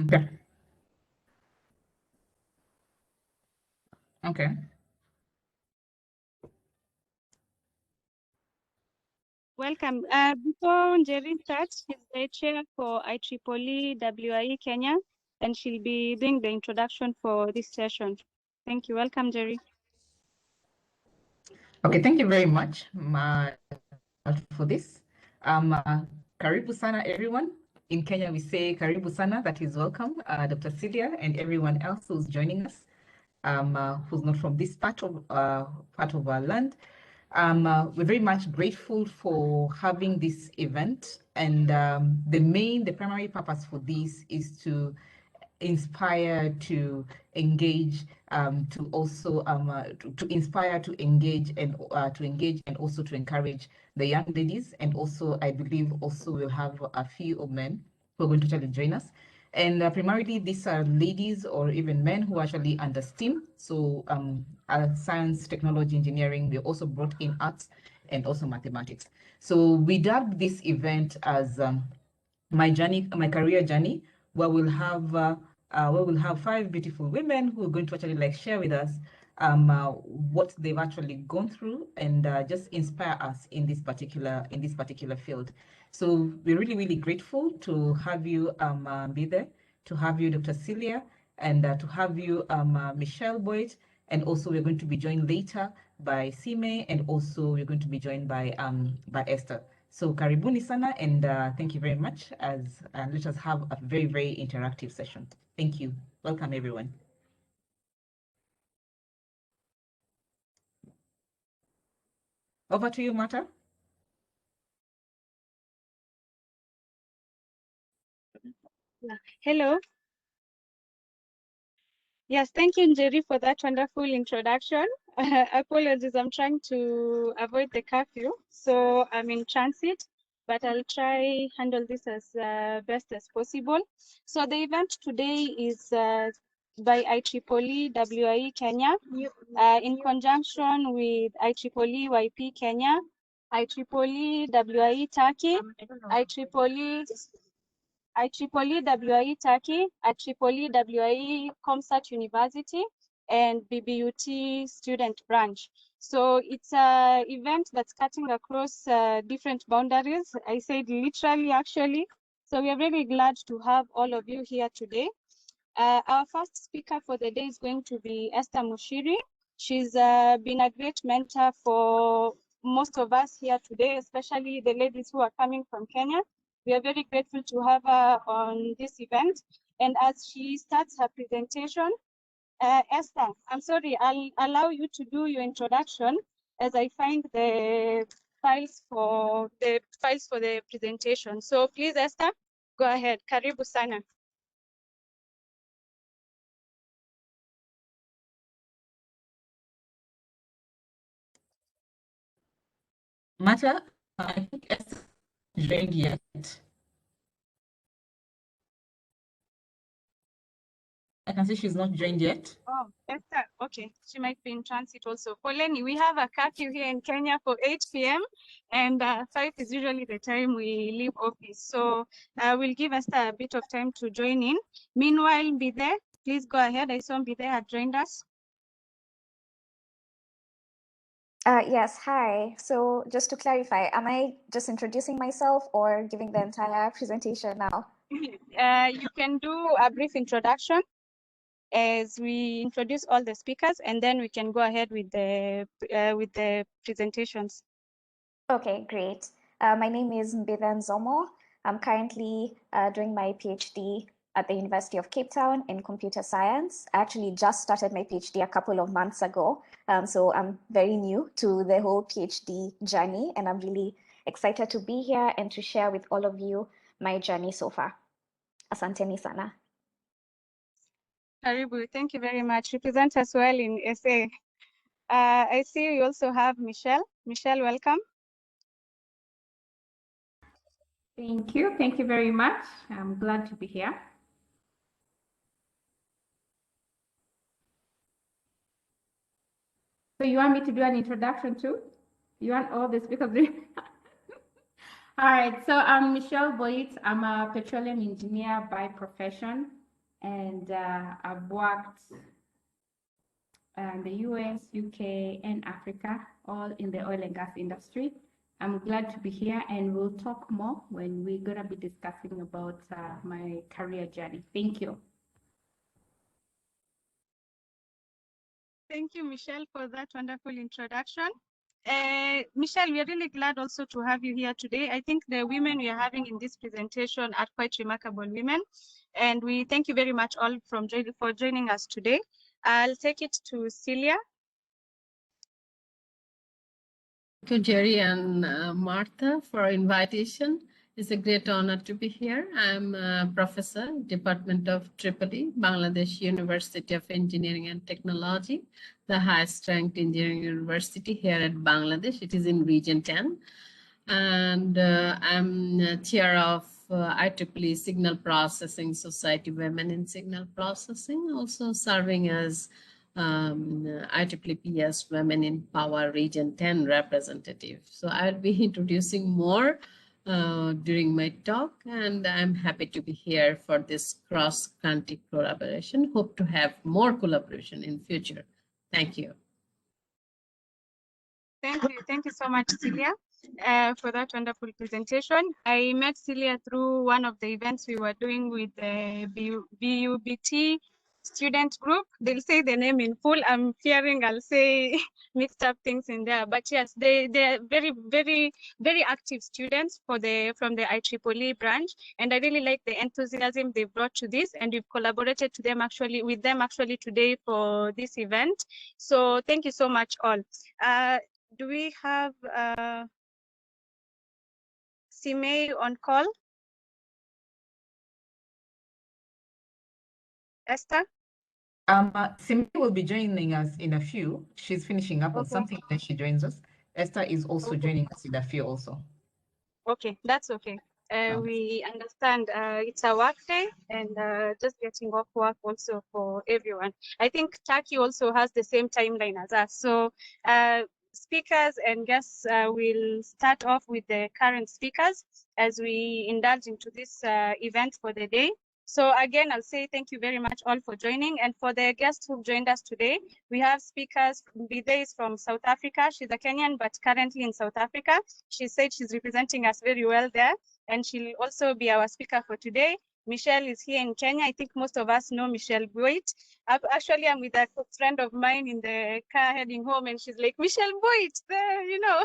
Okay. Okay. Welcome. Before Njeri starts, she's the chair for IEEE WIE Kenya, and she'll be doing the introduction for this session. Thank you. Welcome, Njeri. Okay, thank you very much for this. Karibu sana, everyone. In Kenya, we say karibu sana, that is welcome. Dr. Celia and everyone else who's joining us, who's not from this part of our land. We're very much grateful for having this event, and the primary purpose for this is to inspire, to engage, to also to inspire, to engage, and also to encourage the young ladies. And also, I believe also we'll have a few of men who are going to actually join us. And primarily, these are ladies or even men who actually under STEAM. So science, technology, engineering. We also brought in arts and also mathematics. So we dubbed this event as my career journey, where we'll have 5 beautiful women who are going to actually share with us what they've actually gone through, and just inspire us in this particular field. So we're really, really grateful to have you, Mbithe, to have you, Dr. Celia, and to have you, Michelle Boit, and also we're going to be joined later by Simay, and also we're going to be joined by Esther. So karibuni sana, and thank you very much. Let us have a very, very interactive session. Thank you. Welcome, everyone. Over to you, Marta. Hello. Yes, thank you, Njeri, for that wonderful introduction. Apologies, I'm trying to avoid the curfew, so I'm in transit, but I'll try handle this as best as possible. So the event today is by IEEE WIE Kenya, in conjunction with IEEE YP Kenya, IEEE WIE Turkey, IEEE WIE Turkey, IEEE WIE Comsat University, and BBUT student branch. So it's an event that's cutting across different boundaries. I said literally, actually. So we are very glad to have all of you here today. Our first speaker for the day is going to be Esther Muchiri. She's been a great mentor for most of us here today, especially the ladies who are coming from Kenya. We are very grateful to have her on this event. And as she starts her presentation, Esther, I'm sorry, I'll allow you to do your introduction as I find the files for the presentation. So please, Esther, go ahead. Karibu sana. Marta, I think Esther joined yet. I can see she's not joined yet. Oh, Esther, okay. She might be in transit also. Poleni, we have a curfew here in Kenya for 8 p.m. and 5 is usually the time we leave office. So we'll give Esther a bit of time to join in. Meanwhile, Mbithe, please go ahead. I saw Mbithe had joined us. Yes, hi. So just to clarify, am I just introducing myself or giving the entire presentation now? You can do a brief introduction as we introduce all the speakers, and then we can go ahead with the presentations. Okay, great. My name is Mbithe Mzomo. I'm currently doing my PhD at the University of Cape Town in computer science. I actually just started my PhD a couple of months ago. So I'm very new to the whole PhD journey, and I'm really excited to be here and to share with all of you my journey so far. Asanteni sana. Karibu, thank you very much. Represent us well in SA. I see we also have Michelle. Michelle, welcome. Thank you. Thank you very much. I'm glad to be here. So you want me to do an introduction too? You want all the speakers? All right. So I'm Michelle Boit. I'm a petroleum engineer by profession. and I've worked in the US, UK, and Africa, all in the oil and gas industry. I'm glad to be here, and we'll talk more when we're going to be discussing about my career journey. Thank you. Thank you, Michelle, for that wonderful introduction. Michelle, we are really glad also to have you here today. I think the women we are having in this presentation are quite remarkable women, and we thank you very much all for joining us today. I'll take it to Celia. Thank you, Njeri and Martha, for invitation. It's a great honor to be here. I'm a professor, Department of IEEE, Bangladesh University of Engineering and Technology, the highest ranked engineering university here at Bangladesh. It is in Region 10. And I'm chair of IEEE Signal Processing Society Women in Signal Processing, also serving as IEEE Women in Power Region 10 representative. So I'll be introducing more during my talk, and I'm happy to be here for this cross-country collaboration. Hope to have more collaboration in future. Thank you. Thank you so much, Celia, for that wonderful presentation. I met Celia through one of the events we were doing with the BUET student group. They'll say the name in full. I'm fearing I'll say mixed up things in there, but yes, they're very active students from the IEEE branch, and I really like the enthusiasm they brought to this, and we've collaborated with them today for this event. So thank you so much all. Do we have Simay on call? Esther? Simay will be joining us in a few. She's finishing up on something, then she joins us. Esther is also joining us in a few also. Okay, that's okay. We understand it's a work day, and just getting off work also for everyone. I think Turkey also has the same timeline as us. So speakers and guests will start off with the current speakers as we indulge into this event for the day. So again, I'll say thank you very much all for joining. And for the guests who've joined us today, we have speakers. Mbithe is from South Africa. She's a Kenyan, but currently in South Africa. She said she's representing us very well there, and she'll also be our speaker for today. Michelle is here in Kenya. I think most of us know Michelle Boit. Actually, I'm with a friend of mine in the car heading home, and she's like, Michelle Boit, there, you know.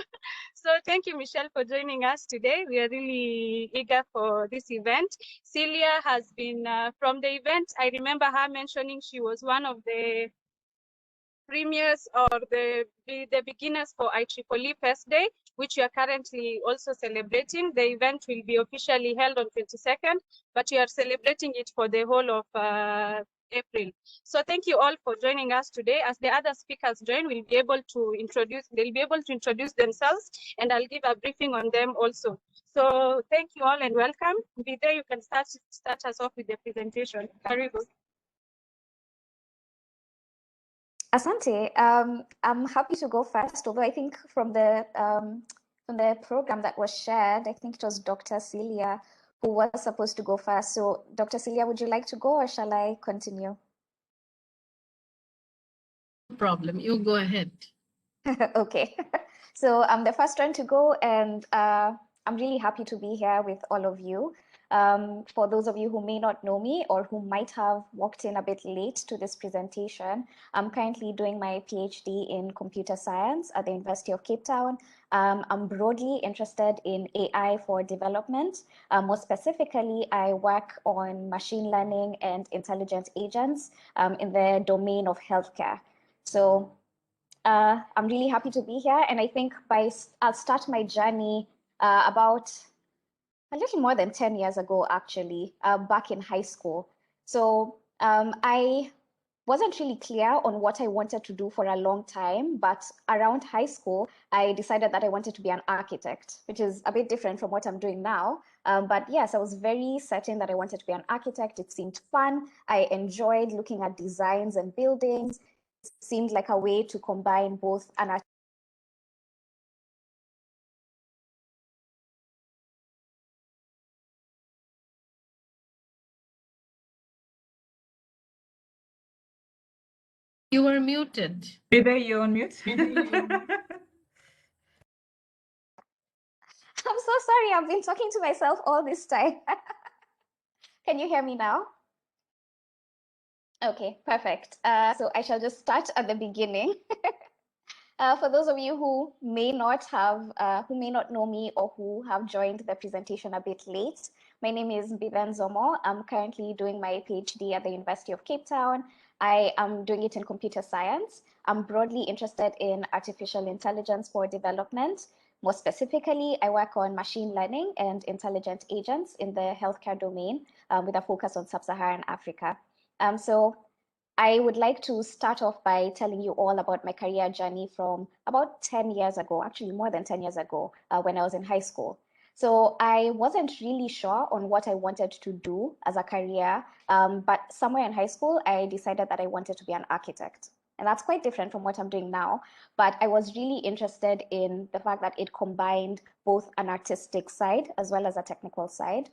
So thank you, Michelle, for joining us today. We are really eager for this event. Celia has been from the event. I remember her mentioning she was one of the premiers or the beginners for IEEE First Day, which we are currently also celebrating. The event will be officially held on 22nd, but we are celebrating it for the whole of April. So thank you all for joining us today. As the other speakers join, they'll be able to introduce themselves, and I'll give a briefing on them also. So thank you all and welcome. Mbithe, you can start us off with the presentation. Karibu. Asante, I'm happy to go first, although I think from the program that was shared, I think it was Dr. Celia who was supposed to go first. So Dr. Celia, would you like to go or shall I continue? No problem, you go ahead. Okay, so I'm the first one to go, and I'm really happy to be here with all of you. For those of you who may not know me or who might have walked in a bit late to this presentation, I'm currently doing my PhD in computer science at the University of Cape Town. I'm broadly interested in AI for development. More specifically, I work on machine learning and intelligent agents in the domain of healthcare. So I'm really happy to be here, and I think I'll start my journey about a little more than 10 years ago, actually, back in high school. So I wasn't really clear on what I wanted to do for a long time, but around high school, I decided that I wanted to be an architect, which is a bit different from what I'm doing now. But yes, I was very certain that I wanted to be an architect. It seemed fun. I enjoyed looking at designs and buildings. It seemed like a way to combine both an You were muted. Mbithe, you're on mute. I'm so sorry, I've been talking to myself all this time. Can you hear me now? Okay, perfect. So I shall just start at the beginning. For those of you who may not know me or who have joined the presentation a bit late, my name is Mbithe Mzomo. I'm currently doing my PhD at the University of Cape Town. I am doing it in computer science. I'm broadly interested in artificial intelligence for development. More specifically, I work on machine learning and intelligent agents in the healthcare domain with a focus on sub-Saharan Africa. So I would like to start off by telling you all about my career journey from about 10 years ago, actually more than 10 years ago, when I was in high school. So I wasn't really sure on what I wanted to do as a career, but somewhere in high school, I decided that I wanted to be an architect. And that's quite different from what I'm doing now. But I was really interested in the fact that it combined both an artistic side as well as a technical side.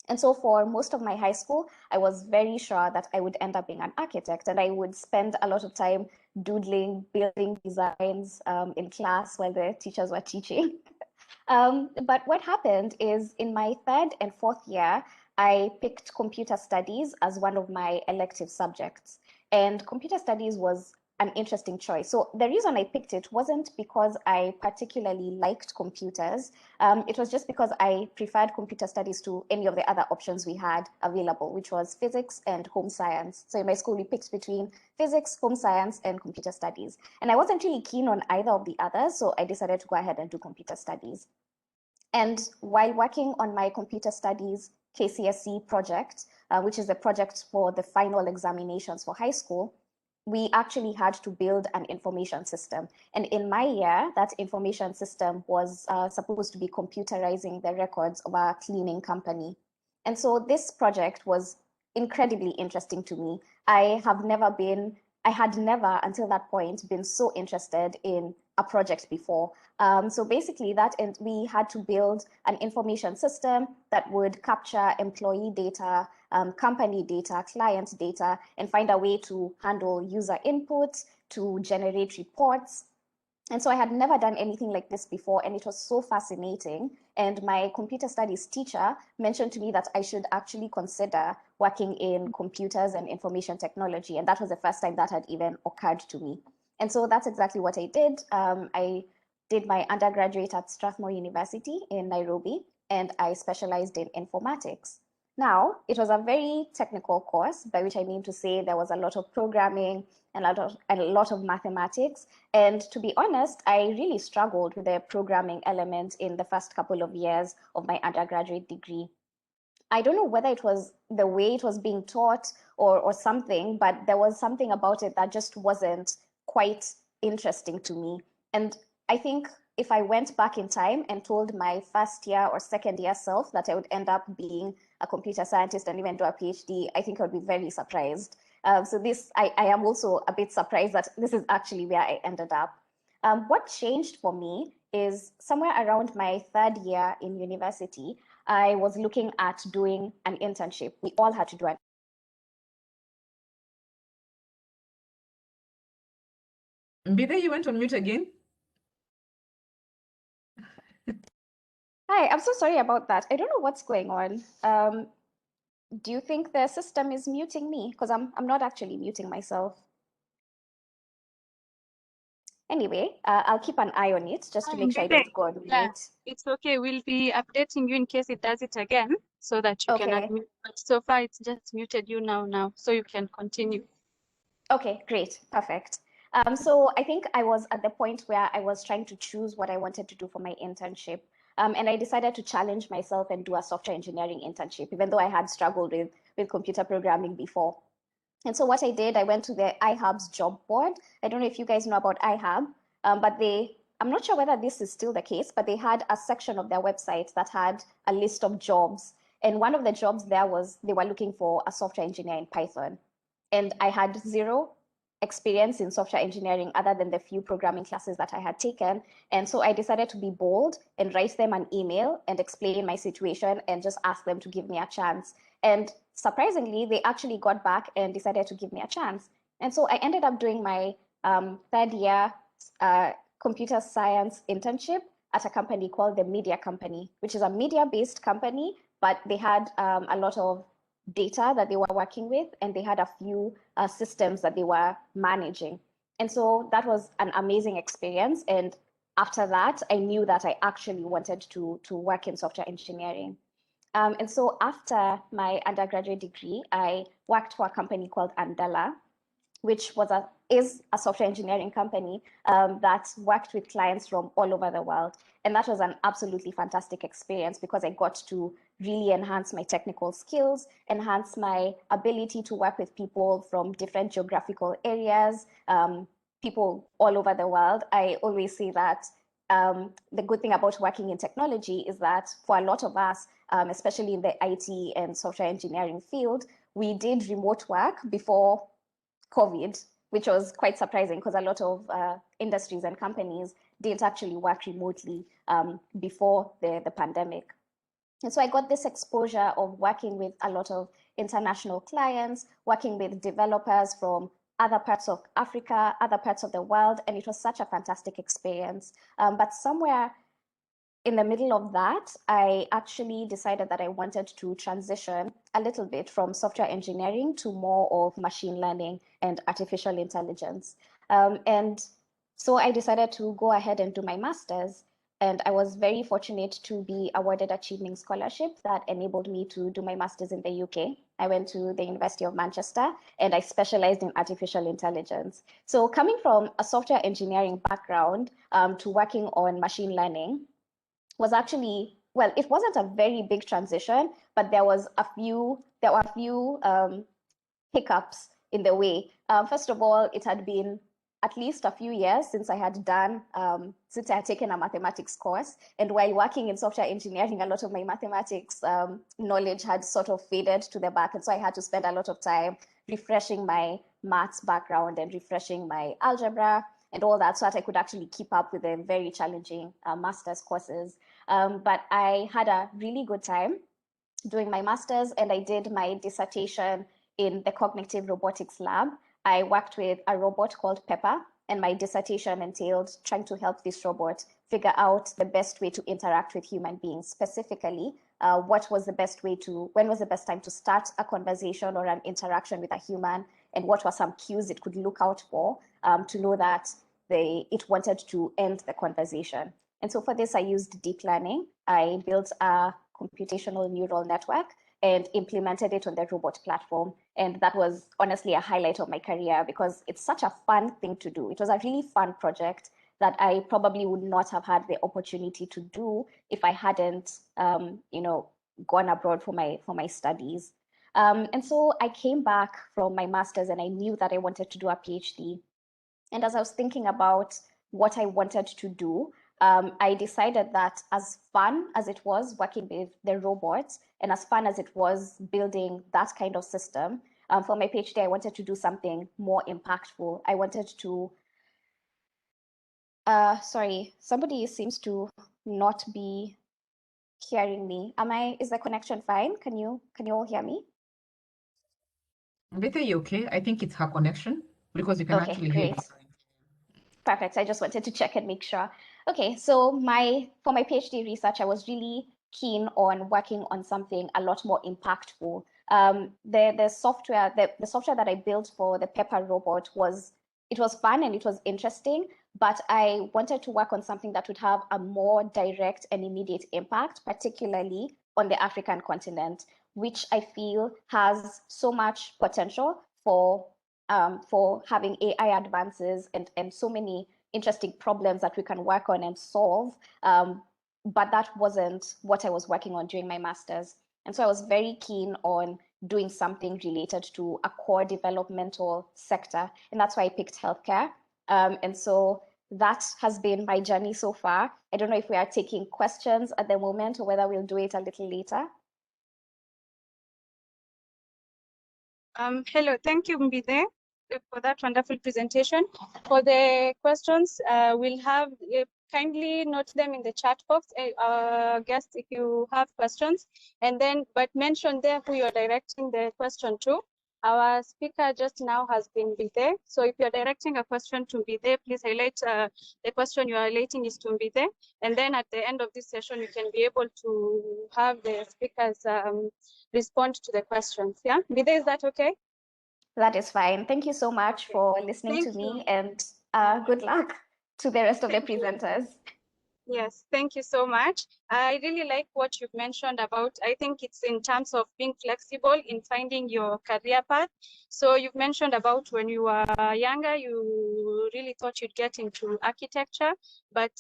And so for most of my high school, I was very sure that I would end up being an architect, and I would spend a lot of time doodling, building designs in class while the teachers were teaching. But what happened is in my third and fourth year, I picked computer studies as one of my elective subjects. And computer studies was an interesting choice. So the reason I picked it wasn't because I particularly liked computers. It was just because I preferred computer studies to any of the other options we had available, which was physics and home science. So in my school, we picked between physics, home science, and computer studies. And I wasn't really keen on either of the others, so I decided to go ahead and do computer studies. And while working on my computer studies KCSE project, which is the project for the final examinations for high school, we actually had to build an information system. And in my year, that information system was supposed to be computerizing the records of a cleaning company. And so this project was incredibly interesting to me. I had never until that point been so interested in a project before. So basically we had to build an information system that would capture employee data, company data, client data, and find a way to handle user input, to generate reports. And so I had never done anything like this before, and it was so fascinating. And my computer studies teacher mentioned to me that I should actually consider working in computers and information technology. And that was the first time that had even occurred to me. And so that's exactly what I did. I did my undergraduate at Strathmore University in Nairobi, and I specialized in informatics. Now, it was a very technical course, by which I mean to say there was a lot of programming and a lot of mathematics. And to be honest, I really struggled with the programming element in the first couple of years of my undergraduate degree. I don't know whether it was the way it was being taught or something, but there was something about it that just wasn't quite interesting to me. And I think if I went back in time and told my first year or second year self that I would end up being a computer scientist and even do a PhD, I think I would be very surprised. So I am also a bit surprised that this is actually where I ended up. What changed for me is somewhere around my third year in university, I was looking at doing an internship. We all had to do it. Mbithe, you went on mute again. Hi, I'm so sorry about that. I don't know what's going on. Do you think the system is muting me? Because I'm not actually muting myself. Anyway, I'll keep an eye on it just to make sure I don't go on mute. Yeah, it's okay. We'll be updating you in case it does it again so that you can unmute. But so far, it's just muted you now, so you can continue. Okay, great, perfect. So I think I was at the point where I was trying to choose what I wanted to do for my internship. And I decided to challenge myself and do a software engineering internship, even though I had struggled with computer programming before. And so what I did, I went to the iHub's job board. I don't know if you guys know about iHub, but I'm not sure whether this is still the case, but they had a section of their website that had a list of jobs. And one of the jobs there was they were looking for a software engineer in Python. And I had zero experience in software engineering other than the few programming classes that I had taken. And so I decided to be bold and write them an email and explain my situation and just ask them to give me a chance. And surprisingly, they actually got back and decided to give me a chance. And so I ended up doing my third year computer science internship at a company called the Media Company, which is a media-based company, but they had a lot of data that they were working with, and they had a few systems that they were managing. And so that was an amazing experience. And after that, I knew that I actually wanted to work in software engineering. And so after my undergraduate degree, I worked for a company called Andela, which is a software engineering company that worked with clients from all over the world. And that was an absolutely fantastic experience because I got to really enhance my technical skills, enhance my ability to work with people from different geographical areas, people all over the world. I always say that the good thing about working in technology is that for a lot of us, especially in the IT and software engineering field, we did remote work before COVID, which was quite surprising because a lot of industries and companies didn't actually work remotely before the pandemic. And so I got this exposure of working with a lot of international clients, working with developers from other parts of Africa, other parts of the world, and it was such a fantastic experience. But somewhere in the middle of that, I actually decided that I wanted to transition a little bit from software engineering to more of machine learning and artificial intelligence. And so I decided to go ahead and do my master's. And I was very fortunate to be awarded a Chevening Scholarship that enabled me to do my master's in the UK. I went to the University of Manchester and I specialized in artificial intelligence. So coming from a software engineering background to working on machine learning was actually, well, it wasn't a very big transition, but there were a few hiccups in the way. First of all, it had been at least a few years since I had taken a mathematics course. And while working in software engineering, a lot of my mathematics knowledge had sort of faded to the back. And so I had to spend a lot of time refreshing my maths background and refreshing my algebra and all that so that I could actually keep up with the very challenging master's courses. But I had a really good time doing my master's, and I did my dissertation in the cognitive robotics lab. I worked with a robot called Pepper, and my dissertation entailed trying to help this robot figure out the best way to interact with human beings. Specifically, when was the best time to start a conversation or an interaction with a human, and what were some cues it could look out for to know that it wanted to end the conversation. And so for this, I used deep learning. I built a computational neural network and implemented it on the robot platform. And that was honestly a highlight of my career because it's such a fun thing to do. It was a really fun project that I probably would not have had the opportunity to do if I hadn't, gone abroad for my studies. And so I came back from my master's and I knew that I wanted to do a PhD. And as I was thinking about what I wanted to do, I decided that as fun as it was working with the robots and as fun as it was building that kind of system, for my PhD, I wanted to do something more impactful. I wanted to, sorry, somebody seems to not be hearing me. Is the connection fine? Can you all hear me? Mbithe, you okay? I think it's her connection because you can actually hear great. Perfect. I just wanted to check and make sure. Okay, so for my PhD research, I was really keen on working on something a lot more impactful. The software that I built for the Pepper robot was fun and it was interesting, but I wanted to work on something that would have a more direct and immediate impact, particularly on the African continent, which I feel has so much potential for having AI advances and so many interesting problems that we can work on and solve. But that wasn't what I was working on during my master's. And so I was very keen on doing something related to a core developmental sector. And that's why I picked healthcare. And so that has been my journey so far. I don't know if we are taking questions at the moment or whether we'll do it a little later. Hello, thank you, Mbithe, for that wonderful presentation. For the questions, we'll have kindly note them in the chat box, guests, if you have questions, and then but mention there who you're directing the question to. Our speaker just now has been Mbithe. So if you're directing a question to Mbithe, please highlight the question you are highlighting is to Mbithe. And then at the end of this session, you can be able to have the speakers respond to the questions. Yeah, Mbithe, is that okay? That is fine. Thank you so much for listening to me, and good luck to the rest of the presenters. Yes, thank you so much. I really like what you've mentioned about, I think it's in terms of being flexible in finding your career path. So you've mentioned about when you were younger, you really thought you'd get into architecture, but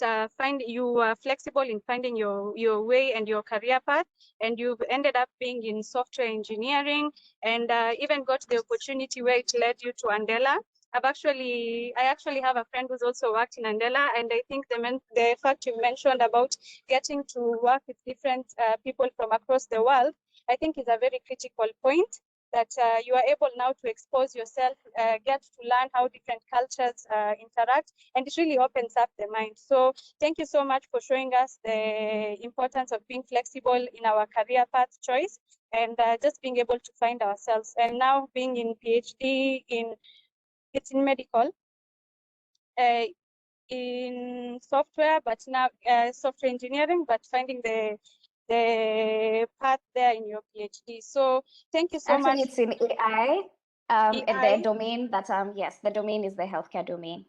you were flexible in finding your way and your career path, and you've ended up being in software engineering, and even got the opportunity where it led you to Andela. I actually have a friend who's also worked in Andela, and I think the fact you mentioned about getting to work with different people from across the world, I think is a very critical point, that you are able now to expose yourself, get to learn how different cultures interact, and it really opens up the mind. So thank you so much for showing us the importance of being flexible in our career path choice, and just being able to find ourselves. And now being in PhD it's in medical, in software, but now software engineering, but finding the path there in your PhD. So thank you so much. Actually, it's in AI, AI? and the domain that, yes, the domain is the healthcare domain.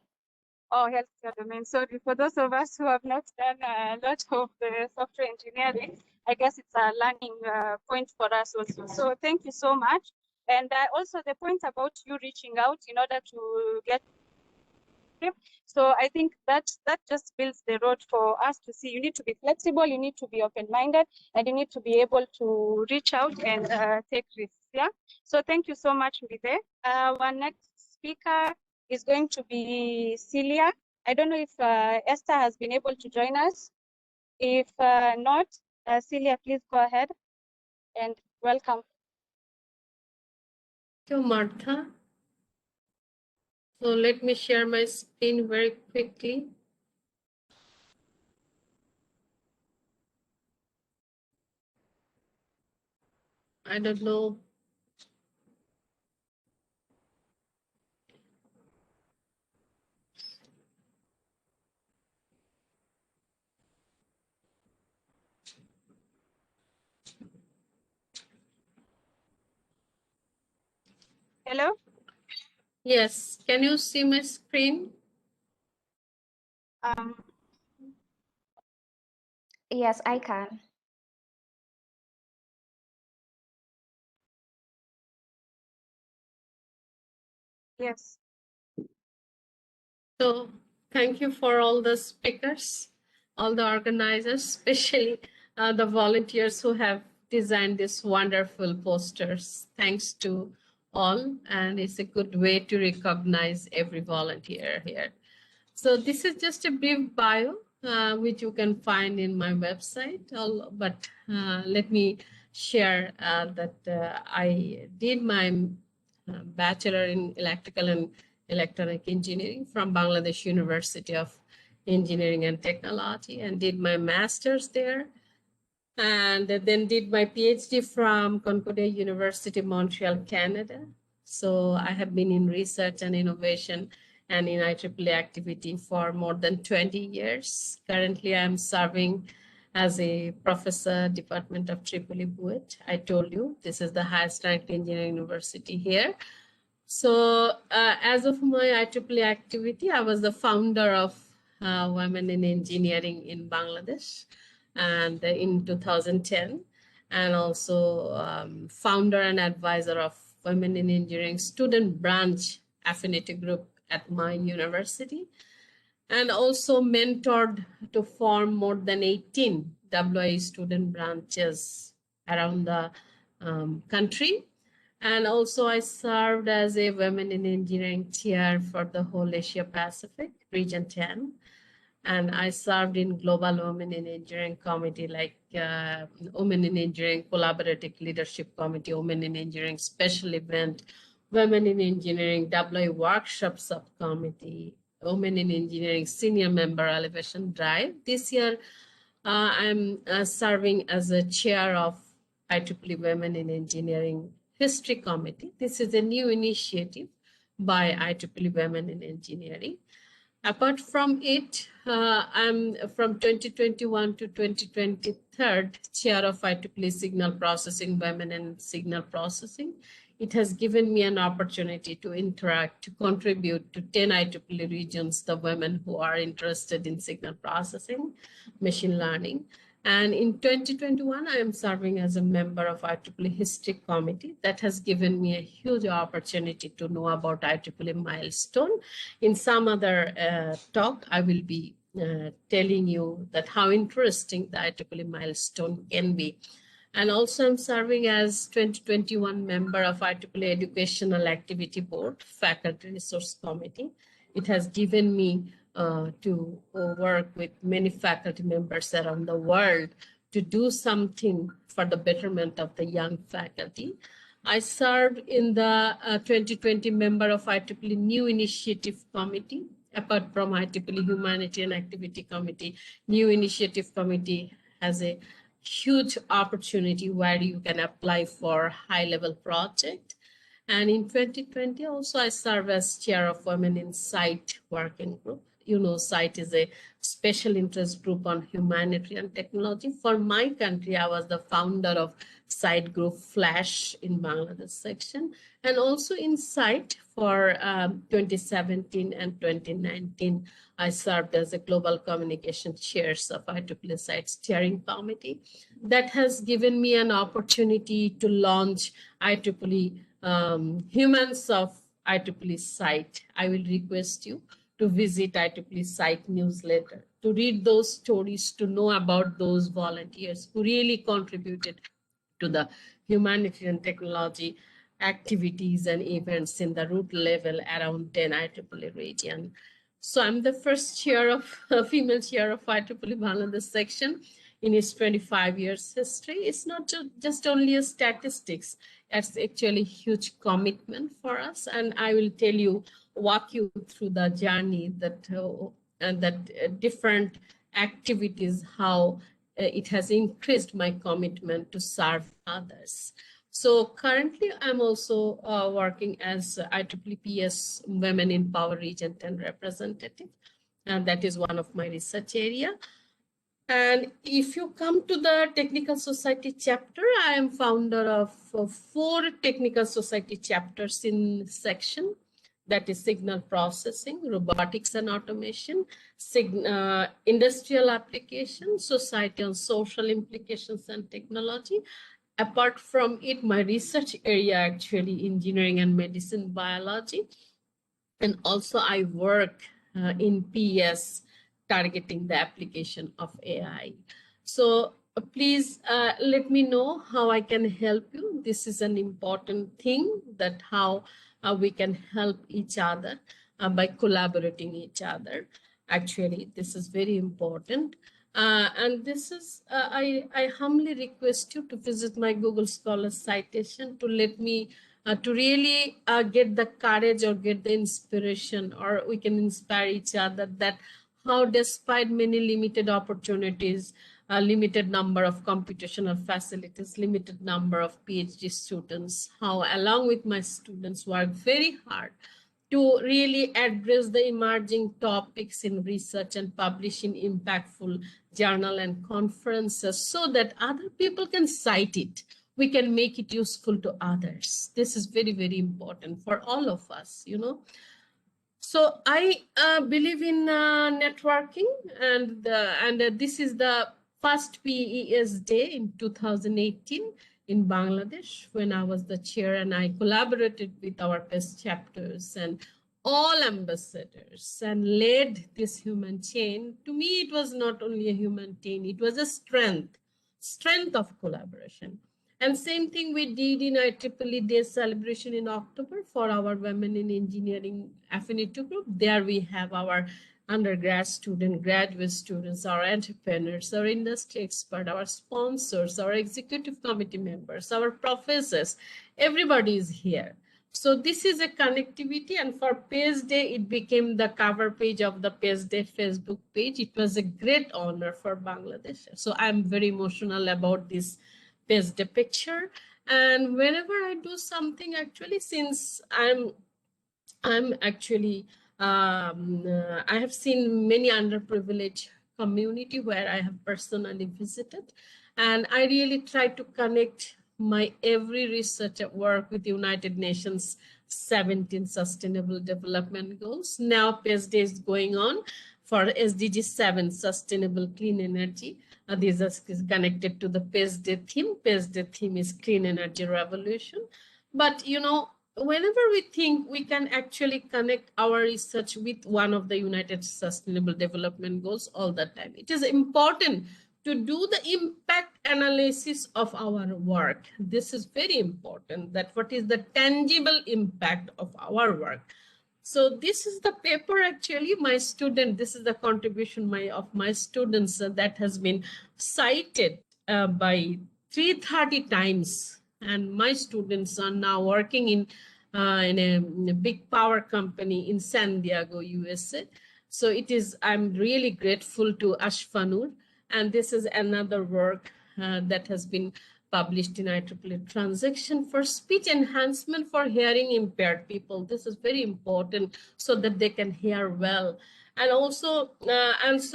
Oh, healthcare domain. So for those of us who have not done a lot of the software engineering, I guess it's a learning point for us also. So thank you so much. And also the point about you reaching out in order to get. So I think that just builds the road for us to see you need to be flexible, you need to be open-minded, and you need to be able to reach out and take risks. Yeah. So thank you so much, Mbithe. Our next speaker is going to be Celia. I don't know if Esther has been able to join us. If not, Celia, please go ahead and welcome. Thank you, Martha. So let me share my screen very quickly. I don't know. Hello? Yes, can you see my screen? Yes, I can. Yes. So thank you for all the speakers, all the organizers, especially the volunteers who have designed these wonderful posters. Thanks to all, and it's a good way to recognize every volunteer here. So this is just a brief bio, which you can find in my website, but let me share that I did my bachelor in electrical and electronic engineering from Bangladesh University of Engineering and Technology, and did my master's there, and then did my PhD from Concordia University, Montreal, Canada. So I have been in research and innovation and in IEEE activity for more than 20 years. Currently, I'm serving as a professor, Department of BUET. I told you, this is the highest ranked engineering university here. So as of my IEEE activity, I was the founder of Women in Engineering in Bangladesh, and in 2010, and also founder and advisor of Women in Engineering student branch affinity group at my university, and also mentored to form more than 18 WIE student branches around the country. And also I served as a Women in Engineering chair for the whole Asia Pacific, Region 10. And I served in Global Women in Engineering Committee, like Women in Engineering Collaborative Leadership Committee, Women in Engineering Special Event, Women in Engineering WIE Workshop Subcommittee, Women in Engineering Senior Member Elevation Drive. This year, I'm serving as a chair of IEEE Women in Engineering History Committee. This is a new initiative by IEEE Women in Engineering. Apart from it, I'm from 2021 to 2023 chair of IEEE Signal Processing, Women in Signal Processing. It has given me an opportunity to interact, to contribute to 10 IEEE regions, the women who are interested in signal processing, machine learning. And in 2021, I am serving as a member of IEEE History Committee. That has given me a huge opportunity to know about IEEE milestone. In some other talk, I will be telling you that how interesting the IEEE milestone can be. And also I'm serving as 2021 member of IEEE Educational Activity Board, Faculty Resource Committee. It has given me to work with many faculty members around the world to do something for the betterment of the young faculty. I served in the 2020 member of IEEE New Initiative Committee. Apart from IEEE Humanitarian Activity Committee, New Initiative Committee has a huge opportunity where you can apply for high-level project. And in 2020, also I serve as chair of Women in SITE working group. You know, SITE is a special interest group on humanitarian technology. For my country, I was the founder of SITE group Flash in Bangladesh section, and also in SITE for 2017 and 2019. I served as a global communication chairs of IEEE SITE steering committee. That has given me an opportunity to launch IEEE Humans of IEEE SITE. I will request you to visit IEEE SITE newsletter, to read those stories, to know about those volunteers who really contributed to the humanitarian technology activities and events in the root level around 10 IEEE region. So I'm the first chair of female chair of IEEE Bangladesh section in its 25 years history. It's not just only a statistics, it's actually huge commitment for us. And I will tell you, walk you through the journey that different activities, how it has increased my commitment to serve others. So currently I'm also working as IEEE's Women in Power Region 10 representative, and that is one of my research area. And if you come to the Technical Society chapter, I am founder of 4 Technical Society chapters in section. That is signal processing, robotics and automation, industrial application, society and social implications and technology. Apart from it, my research area actually engineering and medicine biology. And also I work in PS targeting the application of AI. So please let me know how I can help you. This is an important thing, that how we can help each other by collaborating each other. Actually, this is very important. And this is, I humbly request you to visit my Google Scholar citation to let me, to really get the courage or get the inspiration, or we can inspire each other that how despite many limited opportunities, a limited number of computational facilities, limited number of PhD students, how along with my students work very hard to really address the emerging topics in research and publish in impactful journal and conferences so that other people can cite it. We can make it useful to others. This is very, very important for all of us, you know. So I believe in networking, and this is the first PES day in 2018 in Bangladesh when I was the chair, and I collaborated with our PES chapters and all ambassadors and led this human chain. To me, it was not only a human chain, it was a strength of collaboration. And same thing we did in IEEE Day celebration in October for our Women in Engineering Affinity Group. There we have our undergrad student, graduate students, our entrepreneurs, our industry expert, our sponsors, our executive committee members, our professors, everybody is here. So this is a connectivity, and for PES Day, it became the cover page of the PES Day Facebook page. It was a great honor for Bangladesh. So I'm very emotional about this PES Day picture. And whenever I do something, actually, since I'm actually, I have seen many underprivileged community where I have personally visited, and I really try to connect my every research work with United Nations 17 Sustainable Development Goals. Now PhD is going on for SDG 7, Sustainable Clean Energy. These are connected to the PhD theme. PhD theme is Clean Energy Revolution. But, you know, whenever we think we can actually connect our research with one of the United Sustainable Development Goals all the time, it is important to do the impact analysis of our work. This is very important, that what is the tangible impact of our work. So this is the paper, actually, my student, this is the contribution of my students that has been cited by 330 times. And my students are now working in a big power company in San Diego, USA. So it is, I'm really grateful to Ashfanur. And this is another work that has been published in IEEE Transaction for Speech Enhancement for Hearing Impaired People. This is very important so that they can hear well. And also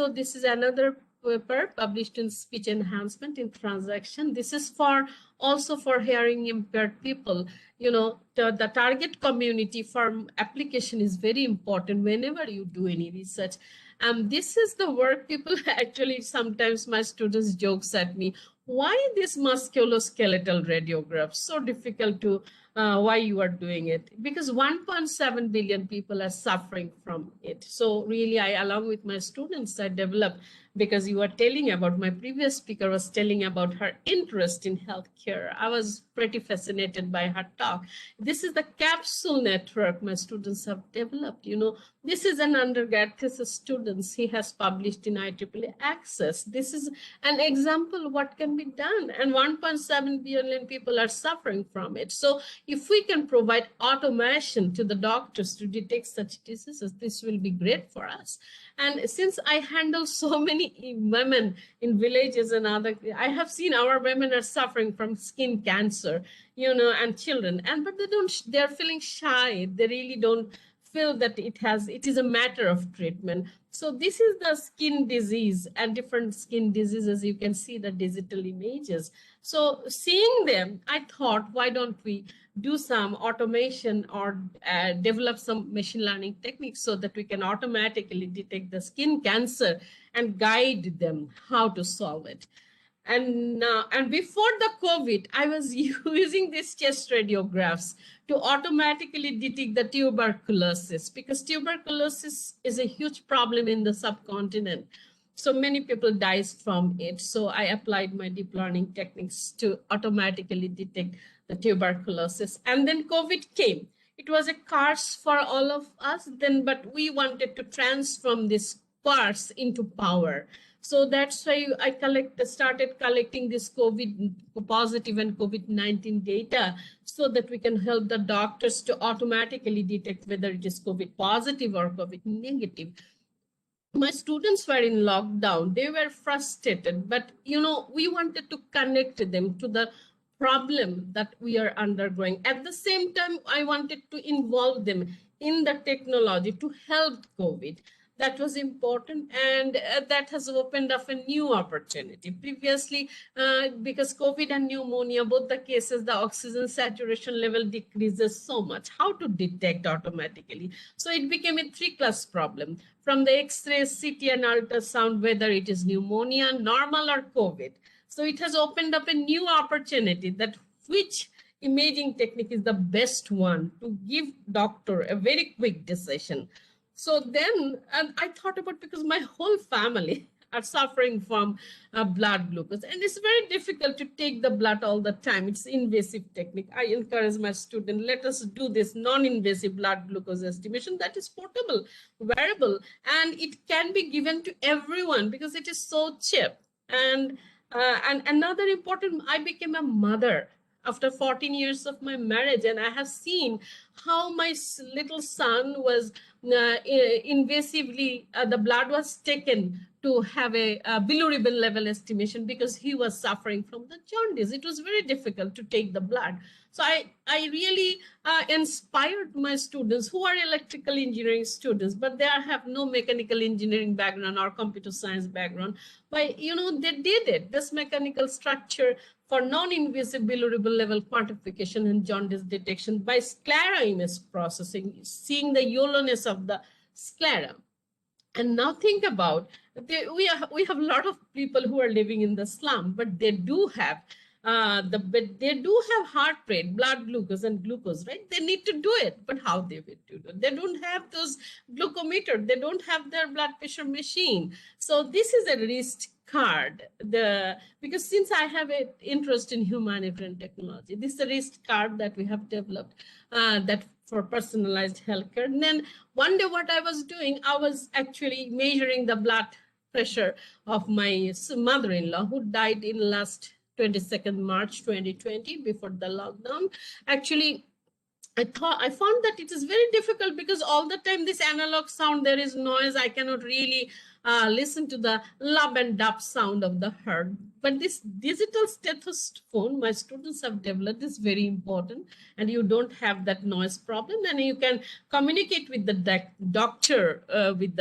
this is another paper published in Speech Enhancement in Transaction. This is also for hearing impaired people. You know, the target community for application is very important whenever you do any research. This is the work people actually, sometimes my students jokes at me, why this musculoskeletal radiograph so difficult to why you are doing it? Because 1.7 billion people are suffering from it. So really, I, along with my students, I developed, because you were telling about, my previous speaker was telling about her interest in healthcare. I was pretty fascinated by her talk. This is the capsule network my students have developed. You know, this is an undergrad thesis students. He has published in IEEE Access. This is an example what can be done, and 1.7 billion people are suffering from it. So if we can provide automation to the doctors to detect such diseases, this will be great for us. And since I handle so many women in villages and other, I have seen our women are suffering from skin cancer, you know, and children, but they're feeling shy. They really don't feel that it is a matter of treatment. So this is the skin disease and different skin diseases. You can see the digital images. So seeing them, I thought, why don't we do some automation or develop some machine learning techniques so that we can automatically detect the skin cancer and guide them how to solve it. And before the COVID, I was using these chest radiographs to automatically detect the tuberculosis, because tuberculosis is a huge problem in the subcontinent. So many people dies from it. So I applied my deep learning techniques to automatically detect the tuberculosis. And then COVID came. It was a curse for all of us then, but we wanted to transform this curse into power. So that's why I started collecting this COVID positive and COVID-19 data so that we can help the doctors to automatically detect whether it is COVID positive or COVID negative. My students were in lockdown. They were frustrated, but you know, we wanted to connect them to the problem that we are undergoing. At the same time, I wanted to involve them in the technology to help COVID. That was important, and that has opened up a new opportunity. Previously, because COVID and pneumonia, both the cases, the oxygen saturation level decreases so much. How to detect automatically? So it became a 3-class problem. From the X-ray, CT, and ultrasound, whether it is pneumonia, normal, or COVID. So it has opened up a new opportunity that which imaging technique is the best one to give doctor a very quick decision. So then I thought about, because my whole family are suffering from blood glucose, and it's very difficult to take the blood all the time. It's invasive technique. I encourage my student, let us do this non-invasive blood glucose estimation that is portable, wearable, and it can be given to everyone because it is so cheap. And another important, I became a mother after 14 years of my marriage, and I have seen how my little son was invasively, the blood was taken to have a bilirubin level estimation because he was suffering from the jaundice. It was very difficult to take the blood. So I really inspired my students who are electrical engineering students, but they have no mechanical engineering background or computer science background. But, you know, they did it, this mechanical structure for non-invasive bilirubin level quantification and jaundice detection by sclera image processing, seeing the yellowness of the sclera. And now think about, we have a lot of people who are living in the slum, but they do have heart rate, blood glucose and glucose, right? They need to do it, but how they will do it? They don't have those glucometer. They don't have their blood pressure machine. So this is a wrist card. Because since I have an interest in humanitarian technology, this is a wrist card that we have developed that for personalized healthcare. And then one day what I was doing, I was actually measuring the blood pressure of my mother-in-law who died in last 22nd March 2020 before the lockdown. Actually, I found that it is very difficult because all the time this analog sound, there is noise. I cannot really listen to the lub and dub sound of the heart. But this digital stethoscope my students have developed is very important, and you don't have that noise problem, and you can communicate with the doctor with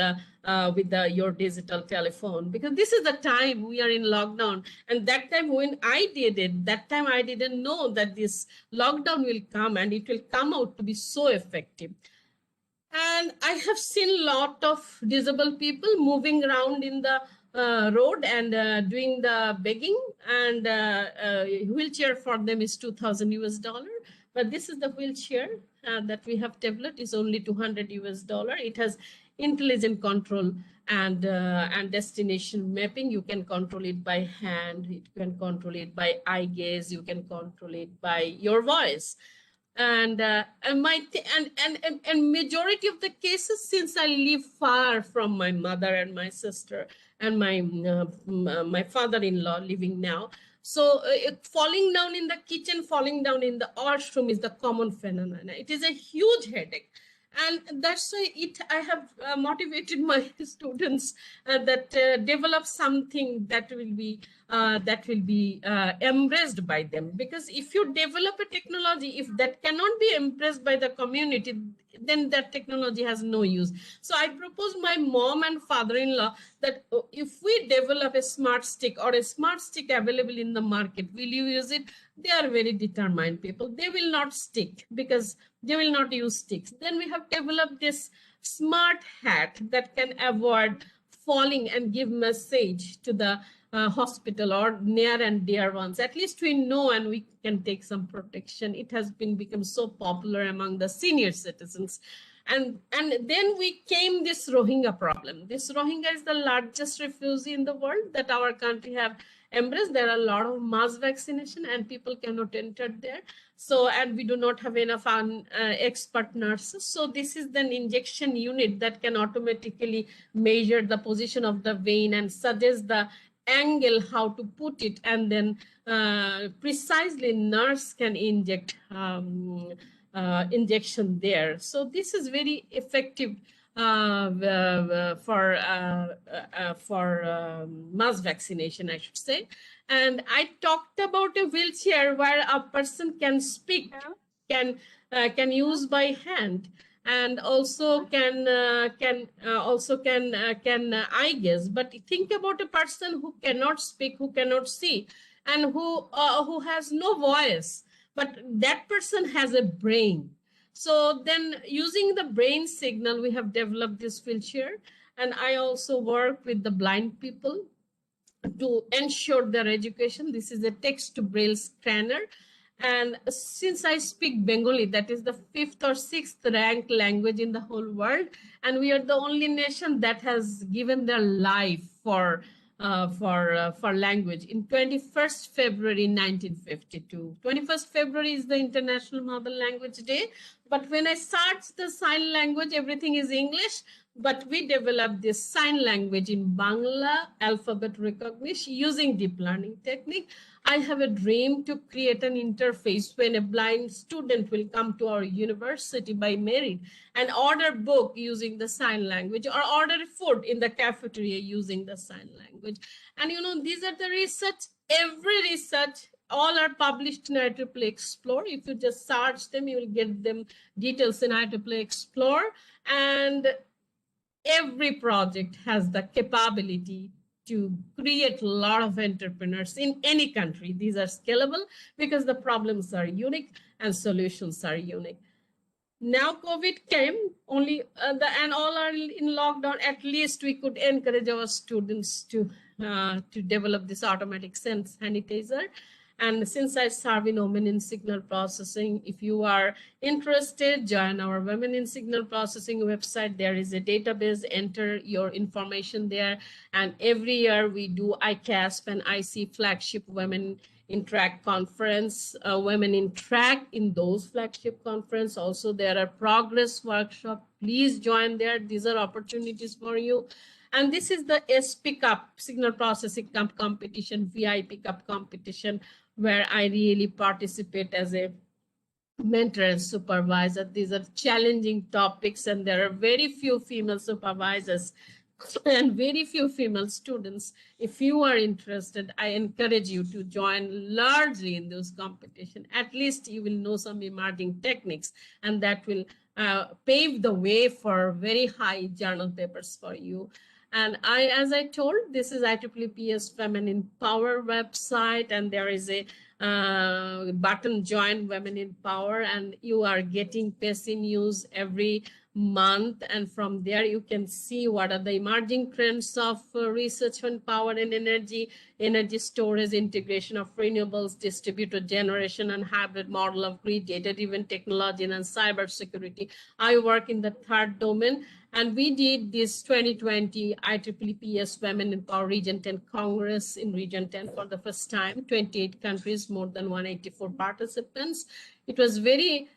your digital telephone, because this is the time we are in lockdown. And that time when I did it, that time I didn't know that this lockdown will come and it will come out to be so effective. And I have seen a lot of disabled people moving around in the road and doing the begging, and wheelchair for them is $2,000 US. But this is the wheelchair that we have developed, is only $200 US. It has intelligent control and destination mapping. You can control it by hand, you can control it by eye gaze, you can control it by your voice. And majority of the cases, since I live far from my mother and my sister and my father-in-law living now, so falling down in the kitchen, falling down in the washroom is the common phenomenon. It is a huge headache. And that's why I have motivated my students that develop something that will be embraced by them. Because if you develop a technology, if that cannot be embraced by the community, then that technology has no use. So I propose my mom and father-in-law that if we develop a smart stick or a smart stick available in the market, will you use it? They are very determined people. They will not stick because they will not use sticks. Then we have developed this smart hat that can avoid falling and give message to the hospital or near and dear ones. At least we know and we can take some protection. It has become so popular among the senior citizens. And then we came this Rohingya problem. This Rohingya is the largest refugee in the world that our country have embraced. There are a lot of mass vaccination and people cannot enter there. So, and we do not have enough expert nurses. So this is an injection unit that can automatically measure the position of the vein and suggest the angle how to put it, and then precisely nurse can inject injection there. So this is very effective for mass vaccination, I should say. And I talked about a wheelchair where a person can speak, can use by hand, and also can eye gaze. But think about a person who cannot speak, who cannot see, and who has no voice, but that person has a brain. So then using the brain signal, we have developed this wheelchair. And I also work with the blind people to ensure their education. This is a text to braille scanner. And since I speak Bengali, that is the 5th or 6th ranked language in the whole world, and we are the only nation that has given their life for language. In 21st February 1952. 21st February is the International Mother Language Day. But when I search the sign language, everything is English. but we developed this sign language in Bangla alphabet recognition using deep learning technique. I have a dream to create an interface when a blind student will come to our university by merit and order book using the sign language or order food in the cafeteria using the sign language. And you know, these are the research, every research, all are published in IEEE Explore. If you just search them, you will get them details in IEEE Explore. And every project has the capability to create a lot of entrepreneurs in any country. These are scalable because the problems are unique and solutions are unique. Now COVID came, only and all are in lockdown. At least we could encourage our students to develop this automatic sense sanitizer. And since I serve in Women in Signal Processing, if you are interested, join our Women in Signal Processing website. There is a database, enter your information there. And every year we do ICASP and IC flagship Women in Track conference, Women in Track in those flagship conference. Also, there are progress workshop. Please join there. These are opportunities for you. And this is the SP Cup, Signal Processing Cup competition, VIP Cup competition, where I really participate as a mentor and supervisor. These are challenging topics, and there are very few female supervisors and very few female students. If you are interested, I encourage you to join largely in those competitions. At least you will know some emerging techniques, and that will pave the way for very high journal papers for you. And as I told, this is IEEE Women in Power website, and there is a button join Women in Power, and you are getting PESI news every month. And from there, you can see what are the emerging trends of research on power and energy storage, integration of renewables, distributed generation, and hybrid model of grid, data-driven technology, and cybersecurity. I work in the third domain. And we did this 2020 IEEE Women in Power Region 10 Congress in Region 10 for the first time, 28 countries, more than 184 participants. It was very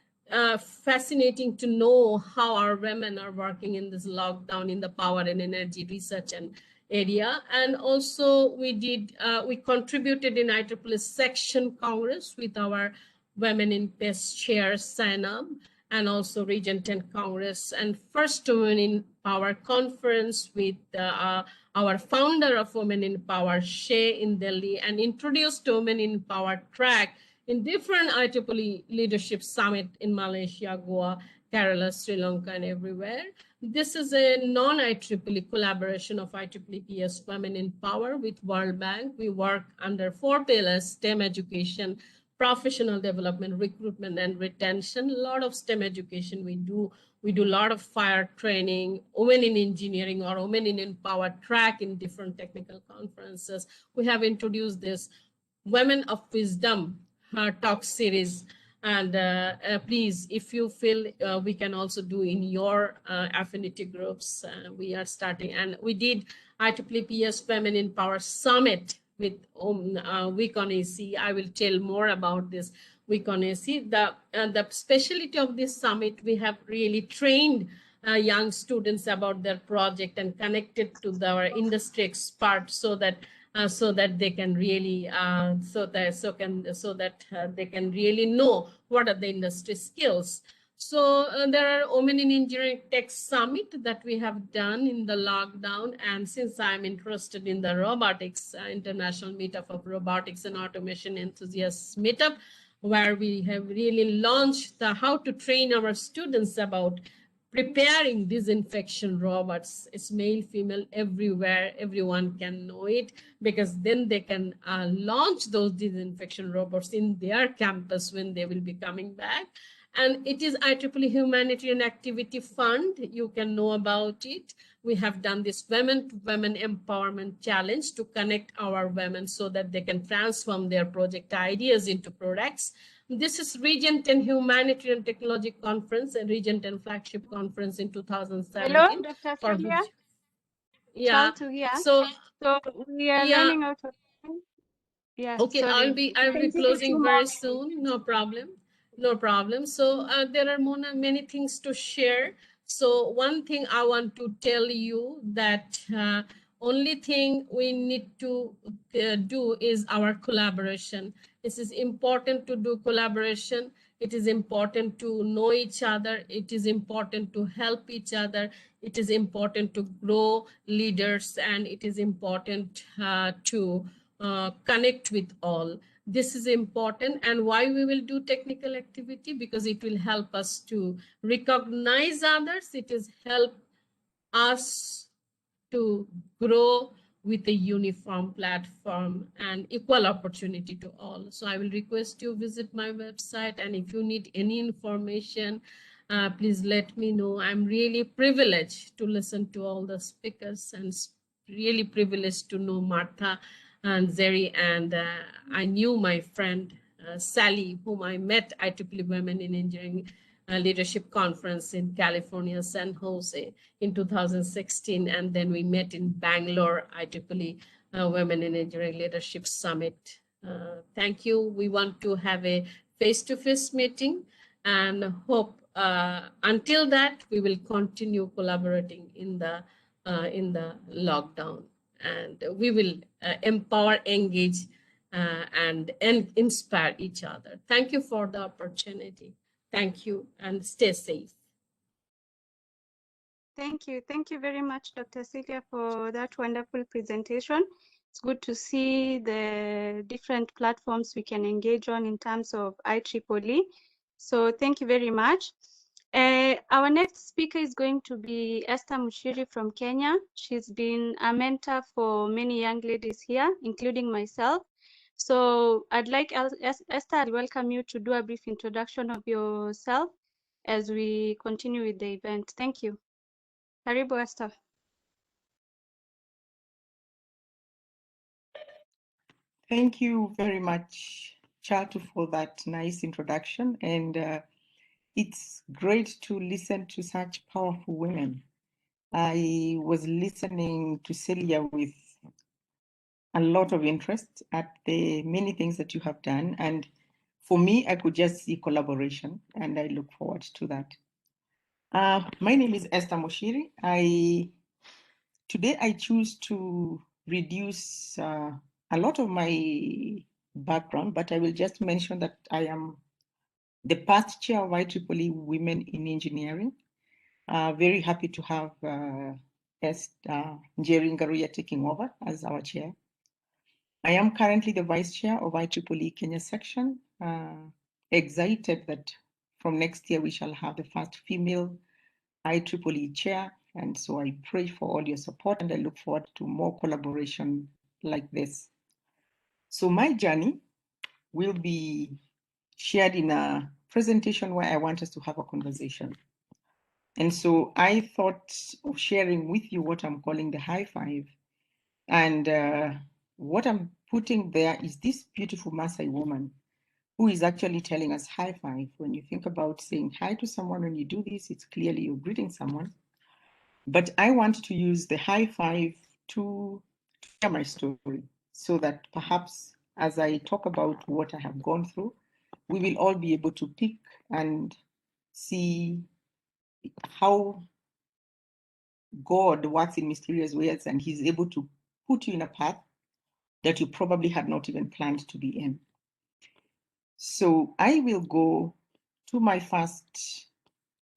fascinating to know how our women are working in this lockdown in the power and energy research and area. And also we contributed in IEEE Section Congress with our Women in PES chair, Sanam, and also Region 10 Congress, and first Women in Power conference with our founder of Women in Power, Shay, in Delhi, and introduced Women in Power track in different IEEE leadership summit in Malaysia, Goa, Kerala, Sri Lanka, and everywhere. This is a non-IEEE collaboration of IEEE Women in Power with World Bank. We work under 4 pillars: STEM education, professional development, recruitment, and retention. A lot of STEM education we do. We do a lot of fire training, women in engineering or women in power track in different technical conferences. We have introduced this Women of Wisdom talk series. And please, if you feel we can also do in your affinity groups, we are starting. And we did IEEE Women in Power Summit with WIE on AC. I will tell more about this WIE on AC. The specialty of this summit, we have really trained young students about their project and connected to our industry experts so that they can really they can really know what are the industry skills. So there are Women in Engineering Tech Summit that we have done in the lockdown. And since I'm interested in the robotics, international meetup of robotics and automation enthusiasts meetup, where we have really launched the how to train our students about preparing disinfection robots. It's male, female, everywhere. Everyone can know it, because then they can launch those disinfection robots in their campus when they will be coming back. And it is IEEE Humanitarian Activity Fund. You can know about it. We have done this Women to Women Empowerment Challenge to connect our women so that they can transform their project ideas into products. This is Region 10 Humanitarian Technology Conference and Region 10 Flagship Conference in 2017. Hello, Dr. Celia. Yeah. So we are running out of time. Yeah. Okay, sorry. I'll be closing very soon. No problem. No problem. So there are many things to share. So one thing I want to tell you that only thing we need to do is our collaboration. This is important to do collaboration. It is important to know each other. It is important to help each other. It is important to grow leaders, and it is important to connect with all. This is important. And why we will do technical activity? Because it will help us to recognize others. It is help us to grow with a uniform platform and equal opportunity to all. So I will request you visit my website, and if you need any information, please let me know. I'm really privileged to listen to all the speakers, and really privileged to know Martha and Njeri, and I knew my friend Sally, whom I met IEEE Women in Engineering Leadership Conference in California, San Jose in 2016. And then we met in Bangalore, IEEE Women in Engineering Leadership Summit. Thank you. We want to have a face-to-face meeting, and hope until that, we will continue collaborating in the lockdown, and we will empower, engage, and inspire each other. Thank you for the opportunity. Thank you, and stay safe. Thank you. Thank you very much, Dr. Celia, for that wonderful presentation. It's good to see the different platforms we can engage on in terms of IEEE. So thank you very much. Our next speaker is going to be Esther Muchiri from Kenya. She's been a mentor for many young ladies here, including myself. So I'd like Esther, I'd welcome you to do a brief introduction of yourself as we continue with the event. Thank you. Karibu, Esther. Thank you very much, Chatu, for that nice introduction. And it's great to listen to such powerful women. I was listening to Celia with a lot of interest at the many things that you have done. And for me, I could just see collaboration, and I look forward to that. My name is Esther Muchiri. Today I choose to reduce a lot of my background, but I will just mention that I am the past chair of IEEE Women in Engineering. Very happy to have Esther, Njeri Ngaruiya taking over as our chair. I am currently the vice chair of IEEE Kenya section. Excited that from next year we shall have the first female IEEE chair. And so I pray for all your support, and I look forward to more collaboration like this. So my journey will be shared in a presentation where I want us to have a conversation. And so I thought of sharing with you what I'm calling the high five. And what I'm putting there is this beautiful Maasai woman who is actually telling us high five. When you think about saying hi to someone, when you do this, it's clearly you're greeting someone. But I want to use the high five to share my story, so that perhaps as I talk about what I have gone through, we will all be able to pick and see how God works in mysterious ways, and he's able to put you in a path that you probably had not even planned to be in. So I will go to my first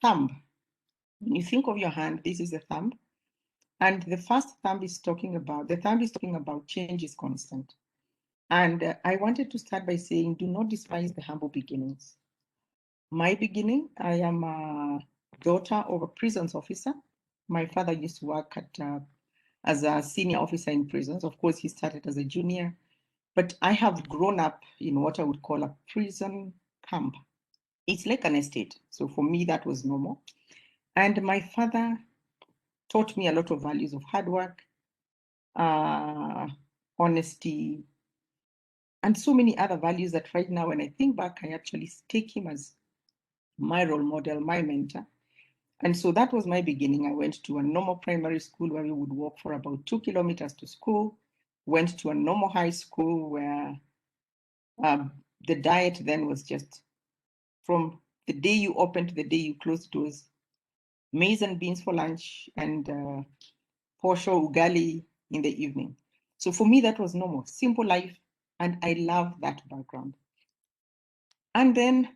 thumb. When you think of your hand, this is the thumb. And the first thumb is talking about, change is constant. And I wanted to start by saying, do not despise the humble beginnings. My beginning, I am a daughter of a prisons officer. My father used to work as a senior officer in prisons. Of course, he started as a junior, but I have grown up in what I would call a prison camp. It's like an estate. So for me, that was normal. And my father taught me a lot of values of hard work, honesty, and so many other values that right now, when I think back, I actually take him as my role model, my mentor. And so that was my beginning. I went to a normal primary school where we would walk for about 2 kilometers to school, went to a normal high school where the diet then was just from the day you opened to the day you closed doors, maize and beans for lunch, and posho ugali in the evening. So for me, that was normal, simple life, and I love that background. And then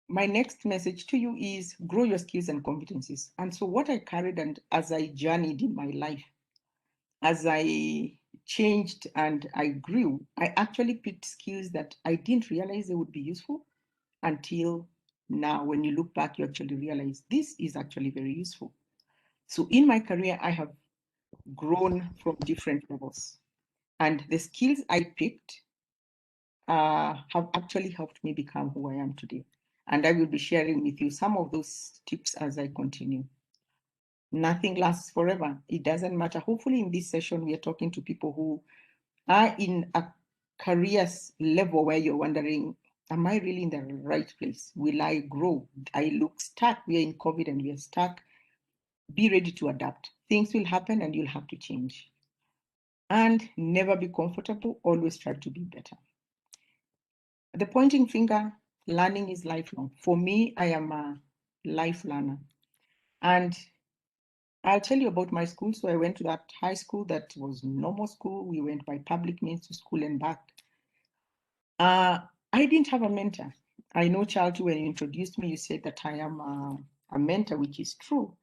my next message to you is grow your skills and competencies. And so what I carried, and as I journeyed in my life, as I changed and I grew, I actually picked skills that I didn't realize they would be useful until now. When you look back, you actually realize this is actually very useful. So in my career, I have grown from different levels. And the skills I picked have actually helped me become who I am today. And I will be sharing with you some of those tips as I continue. Nothing lasts forever. It doesn't matter. Hopefully in this session, we are talking to people who are in a career level where you're wondering, am I really in the right place? Will I grow? I look stuck. We are in COVID and we are stuck. Be ready to adapt. Things will happen and you'll have to change. And never be comfortable. Always try to be better. The pointing finger, learning is lifelong. For me, I am a life learner. And I'll tell you about my school. So I went to that high school that was normal school. We went by public means to school and back. I didn't have a mentor. I know, Charles, when you introduced me, you said that I am a mentor, which is true.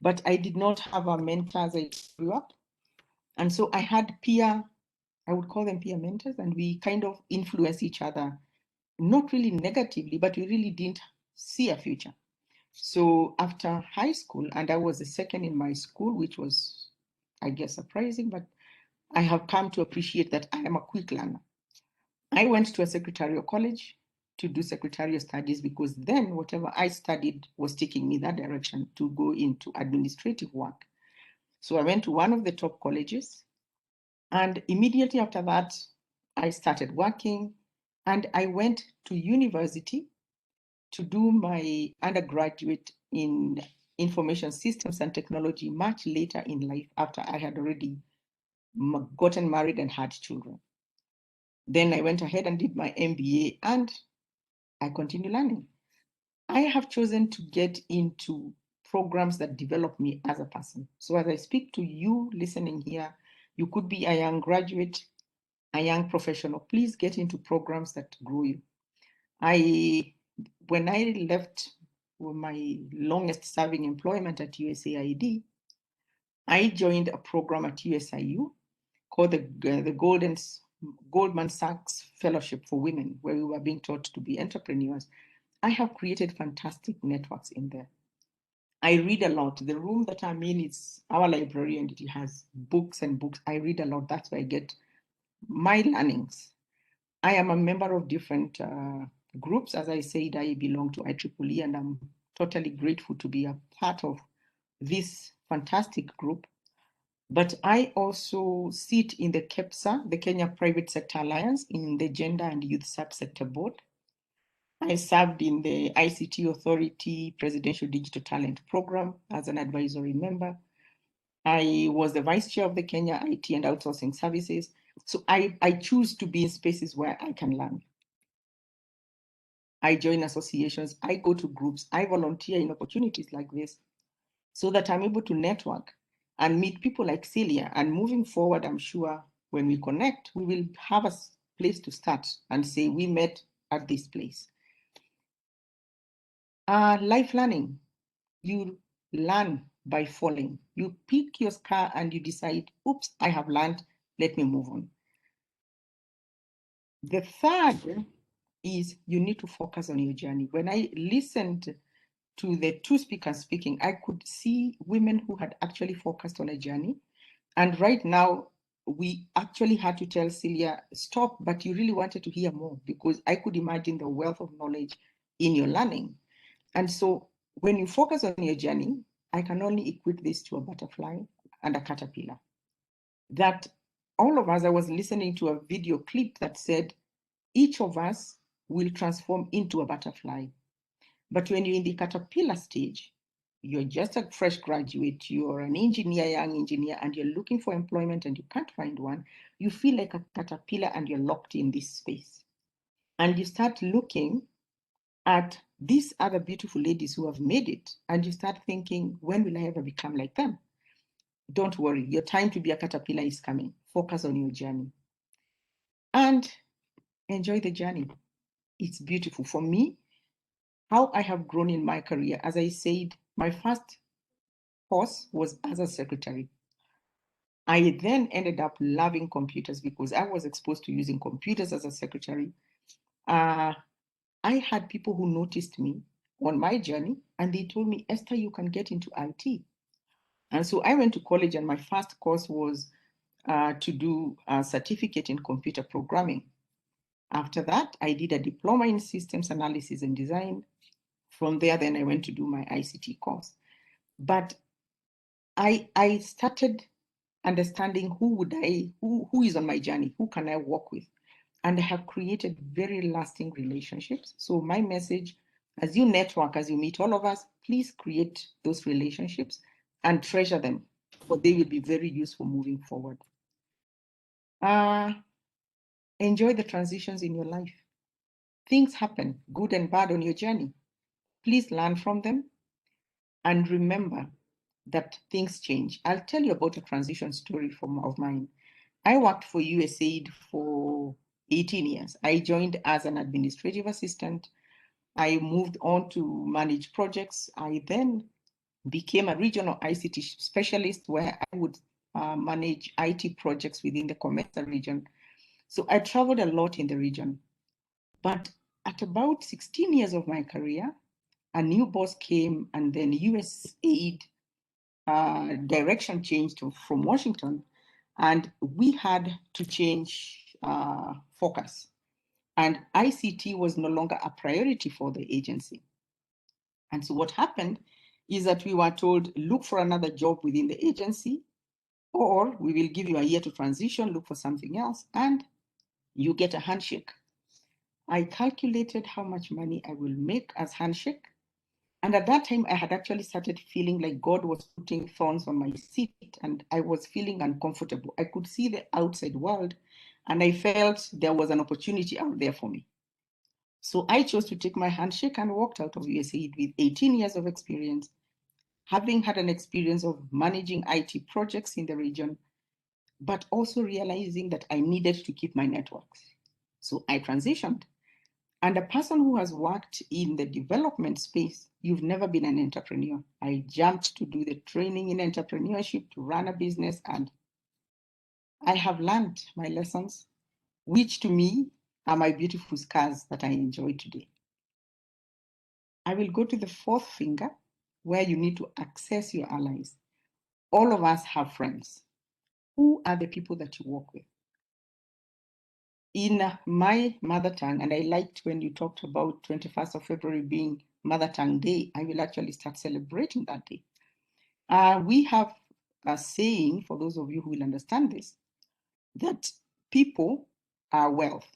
But I did not have a mentor as I grew up. And so I had peer, I would call them peer mentors, and we kind of influence each other, not really negatively, but we really didn't see a future. So after high school, and I was the second in my school, which was, I guess, surprising, but I have come to appreciate that I am a quick learner. I went to a secretarial college to do secretarial studies because then whatever I studied was taking me that direction to go into administrative work. So I went to one of the top colleges, and immediately after that, I started working, and I went to university to do my undergraduate in information systems and technology much later in life, after I had already gotten married and had children. Then I went ahead and did my MBA, and I continue learning. I have chosen to get into programs that develop me as a person. So as I speak to you listening here, you could be a young graduate, a young professional. Please get into programs that grow you. When I left my longest serving employment at USAID, I joined a program at USIU called the Goldman Sachs Fellowship for Women, where we were being taught to be entrepreneurs. I have created fantastic networks in there. I read a lot. The room that I'm in is our library, and it has books and books. I read a lot. That's where I get my learnings. I am a member of different groups. As I said, I belong to IEEE, and I'm totally grateful to be a part of this fantastic group. But I also sit in the KEPSA, the Kenya Private Sector Alliance, in the Gender and Youth Subsector Board. I served in the ICT Authority Presidential Digital Talent Program as an advisory member. I was the vice chair of the Kenya IT and Outsourcing Services. So I choose to be in spaces where I can learn. I join associations, I go to groups, I volunteer in opportunities like this so that I'm able to network and meet people like Celia. And moving forward, I'm sure when we connect, we will have a place to start and say, we met at this place. Life learning, you learn by falling. You pick your scar and you decide, oops, I have learned, let me move on. The third is you need to focus on your journey. When I listened to the two speakers speaking, I could see women who had actually focused on a journey. And right now, we actually had to tell Celia, stop, but you really wanted to hear more, because I could imagine the wealth of knowledge in your learning. And so when you focus on your journey, I can only equate this to a butterfly and a caterpillar. That all of us, I was listening to a video clip that said, each of us will transform into a butterfly. But when you're in the caterpillar stage, you're just a fresh graduate, you're an engineer, young engineer, and you're looking for employment and you can't find one, you feel like a caterpillar and you're locked in this space. And you start looking at these other beautiful ladies who have made it, and you start thinking, when will I ever become like them? Don't worry, your time to be a caterpillar is coming. Focus on your journey and enjoy the journey. It's beautiful. For me, how I have grown in my career, as I said, my first course was as a secretary. I then ended up loving computers because I was exposed to using computers as a secretary. I had people who noticed me on my journey and they told me, Esther, you can get into IT. And so I went to college and my first course was to do a certificate in computer programming. After that, I did a diploma in systems analysis and design. From there, then I went to do my ICT course. But I started understanding who is on my journey, who can I work with? And I have created very lasting relationships. So my message, as you network, as you meet all of us, please create those relationships and treasure them, for they will be very useful moving forward. Enjoy the transitions in your life. Things happen, good and bad, on your journey. Please learn from them and remember that things change. I'll tell you about a transition story of mine. I worked for USAID for 18 years. I joined as an administrative assistant. I moved on to manage projects. I then became a regional ICT specialist where I would manage IT projects within the Comesa region. So I traveled a lot in the region. But at about 16 years of my career, a new boss came and then USAID direction changed from Washington, and we had to change focus. And ICT was no longer a priority for the agency. And so what happened is that we were told, look for another job within the agency, or we will give you a year to transition, look for something else, and you get a handshake. I calculated how much money I will make as handshake. And at that time, I had actually started feeling like God was putting thorns on my seat and I was feeling uncomfortable. I could see the outside world and I felt there was an opportunity out there for me. So I chose to take my handshake and walked out of USAID with 18 years of experience, having had an experience of managing IT projects in the region, but also realizing that I needed to keep my networks. So I transitioned. And a person who has worked in the development space, you've never been an entrepreneur. I jumped to do the training in entrepreneurship, to run a business, and I have learned my lessons, which to me are my beautiful scars that I enjoy today. I will go to the fourth finger, where you need to access your allies. All of us have friends. Who are the people that you work with? In my mother tongue, and I liked when you talked about 21st of February being Mother Tongue Day, I will actually start celebrating that day. We have a saying, for those of you who will understand this, that people are wealth.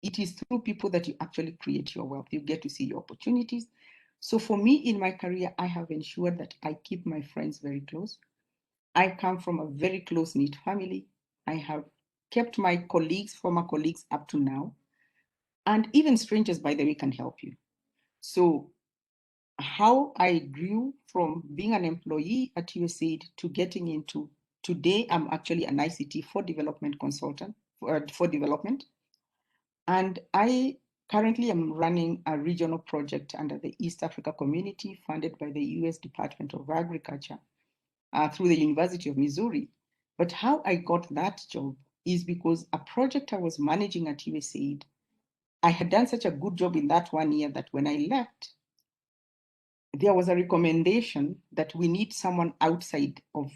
It is through people that you actually create your wealth. You get to see your opportunities. So for me in my career, I have ensured that I keep my friends very close. I come from a very close-knit family. I have kept my colleagues, former colleagues, up to now. And even strangers, by the way, can help you. So how I grew from being an employee at USAID to getting into, today I'm actually an ICT for development consultant for development. And I currently am running a regional project under the East Africa Community funded by the US Department of Agriculture through the University of Missouri. But how I got that job is because a project I was managing at USAID, I had done such a good job in that 1 year that when I left, there was a recommendation that we need someone outside of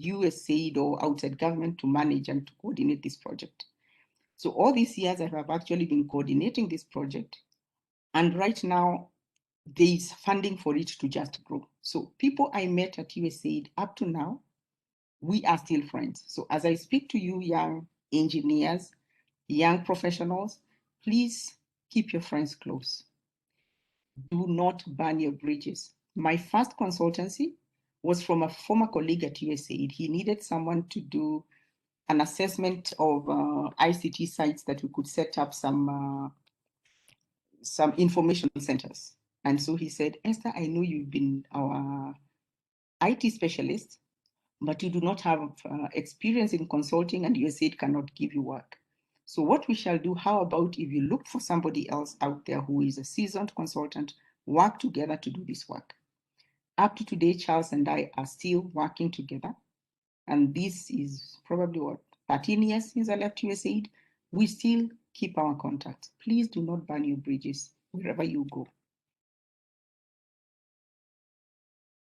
USAID or outside government to manage and to coordinate this project. So all these years I have actually been coordinating this project. And right now there is funding for it to just grow. So people I met at USAID up to now, we are still friends. So as I speak to you young engineers, young professionals, please keep your friends close. Do not burn your bridges. My first consultancy was from a former colleague at USAID. He needed someone to do an assessment of ICT sites that we could set up some some information centers. And so he said, Esther, I know you've been our IT specialist, but you do not have experience in consulting, and USAID cannot give you work. So what we shall do, how about if you look for somebody else out there who is a seasoned consultant, work together to do this work. Up to today, Charles and I are still working together. And this is probably what, 13 years since I left USAID. We still keep our contact. Please do not burn your bridges wherever you go.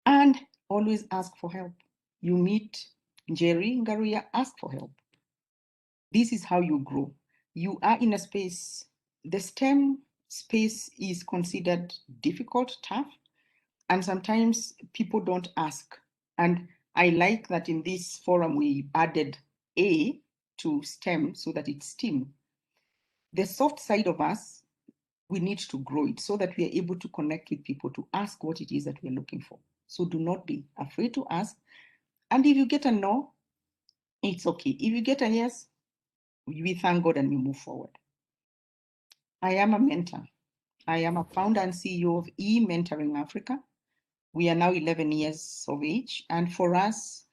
And always ask for help. You meet Njeri, Ngaruiya, ask for help. This is how you grow. You are in a space, the STEM space is considered difficult, tough, and sometimes people don't ask. And I like that in this forum we added A to STEM so that it's STEAM. The soft side of us, we need to grow it so that we are able to connect with people to ask what it is that we're looking for. So do not be afraid to ask. And if you get a no, it's okay. If you get a yes, we thank God and we move forward. I am a mentor. I am a founder and CEO of Mentoring Africa. We are now 11 years of age. And for us,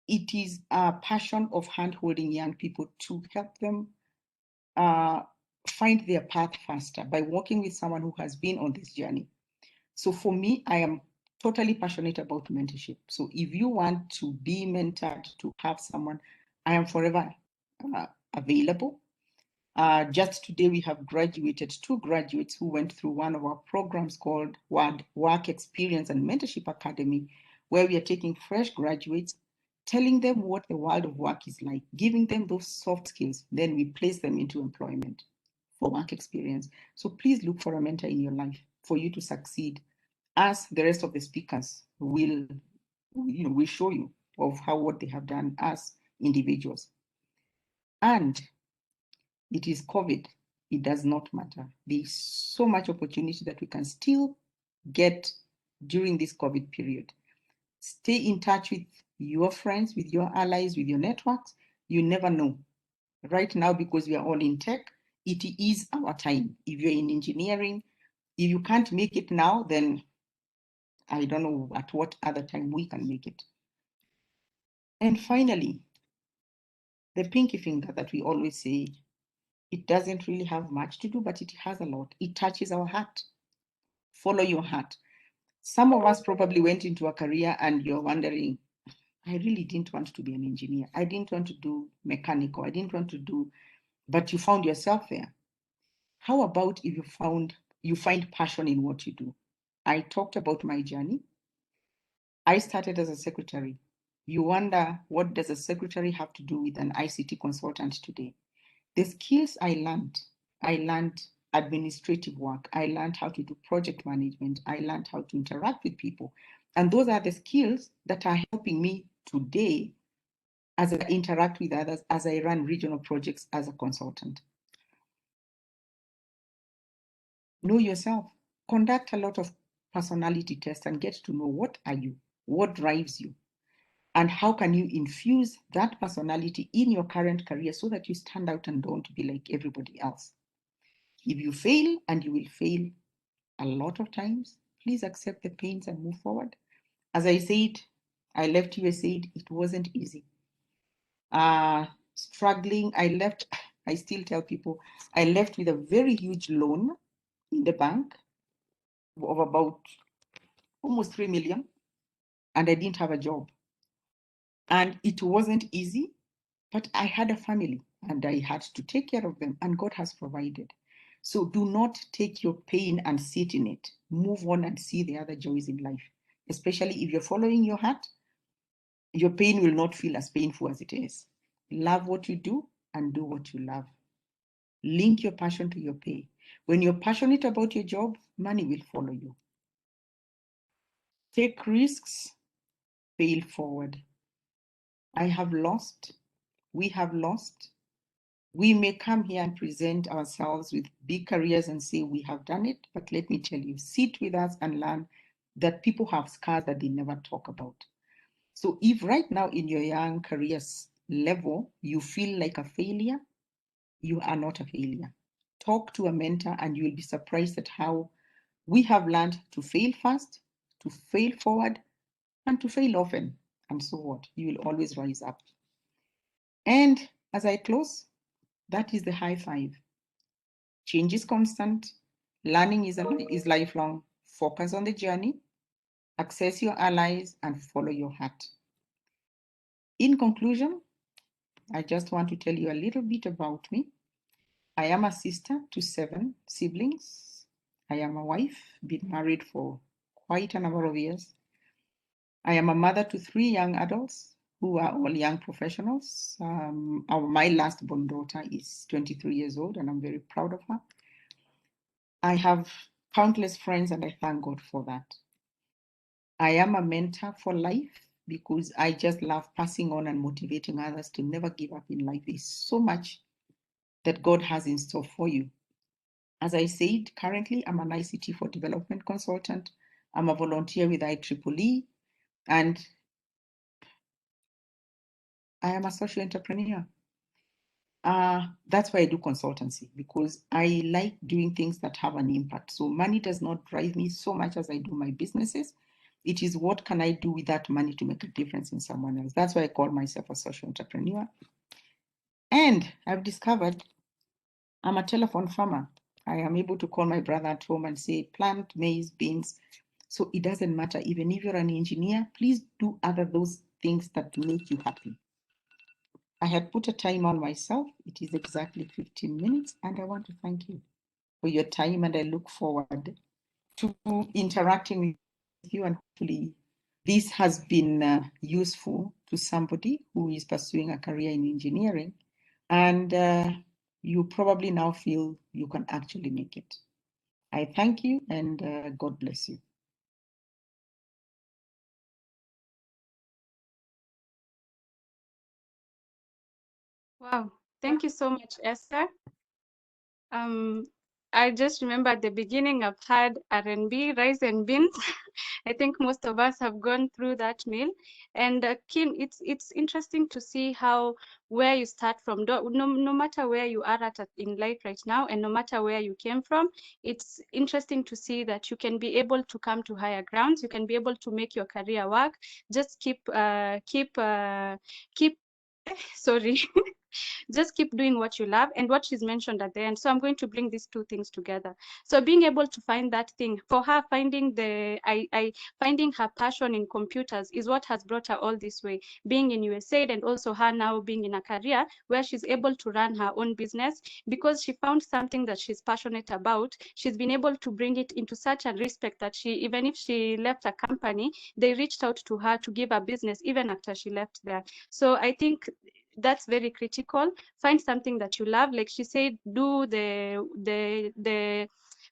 it is a passion of hand-holding young people to help them find their path faster by working with someone who has been on this journey. So for me, I am totally passionate about mentorship. So if you want to be mentored, to have someone, I am forever available. Just today, we have graduated 2 graduates who went through one of our programs called Work Experience and Mentorship Academy, where we are taking fresh graduates, telling them what the world of work is like, giving them those soft skills, then we place them into employment for work experience. So please look for a mentor in your life for you to succeed, as the rest of the speakers will show you of what they have done as individuals. And it is COVID, it does not matter. There's so much opportunity that we can still get during this COVID period. Stay in touch with your friends, with your allies, with your networks. You never know. Right now, because we are all in tech, it is our time. If you're in engineering, if you can't make it now, then I don't know at what other time we can make it. And finally, the pinky finger that we always say, it doesn't really have much to do, but it has a lot. It touches our heart. Follow your heart. Some of us probably went into a career and you're wondering, I really didn't want to be an engineer. I didn't want to do mechanical. I didn't want to do, but you found yourself there. How about if you find passion in what you do? I talked about my journey. I started as a secretary. You wonder, what does a secretary have to do with an ICT consultant today? The skills I learned administrative work. I learned how to do project management. I learned how to interact with people. And those are the skills that are helping me today as I interact with others, as I run regional projects as a consultant. Know yourself. Conduct a lot of personality tests and get to know what are you, what drives you, and how can you infuse that personality in your current career so that you stand out and don't be like everybody else. If you fail, and you will fail a lot of times, please accept the pains and move forward. As I said, I left USAID, it wasn't easy. Struggling, I still tell people, I left with a very huge loan in the bank of about almost 3 million, and I didn't have a job. And it wasn't easy, but I had a family and I had to take care of them, and God has provided. So do not take your pain and sit in it. Move on and see the other joys in life. Especially if you're following your heart, your pain will not feel as painful as it is. Love what you do and do what you love. Link your passion to your pay. When you're passionate about your job, money will follow you. Take risks, fail forward. I have lost, we have lost. We may come here and present ourselves with big careers and say we have done it, but let me tell you, sit with us and learn that people have scars that they never talk about. So if right now in your young careers level, you feel like a failure, you are not a failure. talk to a mentor, and you'll be surprised at how we have learned to fail fast, to fail forward, and to fail often. And so what? You will always rise up. And as I close, that is the high five. Change is constant. Learning is lifelong. Focus on the journey. Access your allies and follow your heart. In conclusion, I just want to tell you a little bit about me. I am a sister to 7 siblings. I am a wife, been married for quite a number of years. I am a mother to 3 young adults who are all young professionals. My last born daughter is 23 years old, and I'm very proud of her. I have countless friends, and I thank God for that. I am a mentor for life because I just love passing on and motivating others to never give up in life. There's so much that God has in store for you. As I said, currently I'm an ICT for development consultant. I'm a volunteer with IEEE, and I am a social entrepreneur. That's why I do consultancy, because I like doing things that have an impact. So money does not drive me so much as I do my businesses. It is what can I do with that money to make a difference in someone else. That's why I call myself a social entrepreneur. And I've discovered I'm a telephone farmer. I am able to call my brother at home and say, plant maize, beans. So it doesn't matter. Even if you're an engineer, please do those things that make you happy. I had put a time on myself. It is exactly 15 minutes, and I want to thank you for your time, and I look forward to interacting with you, and hopefully this has been useful to somebody who is pursuing a career in engineering, and you probably now feel you can actually make it. I thank you, and God bless you. Wow, thank you so much, Esther. I just remember at the beginning I've had R&B, rice and beans. I think most of us have gone through that meal. And Kim, it's interesting to see how where you start from. No matter where you are at in life right now, and no matter where you came from, it's interesting to see that you can be able to come to higher grounds. You can be able to make your career work. Just keep sorry. Just keep doing what you love, and what she's mentioned at the end. So I'm going to bring these 2 things together. So being able to find that thing for her, finding finding her passion in computers is what has brought her all this way, being in USAID, and also her now being in a career where she's able to run her own business because she found something that she's passionate about. She's been able to bring it into such a respect that even if she left a company, they reached out to her to give her business even after she left there. So I think that's very critical. Find something that you love. Like she said, do the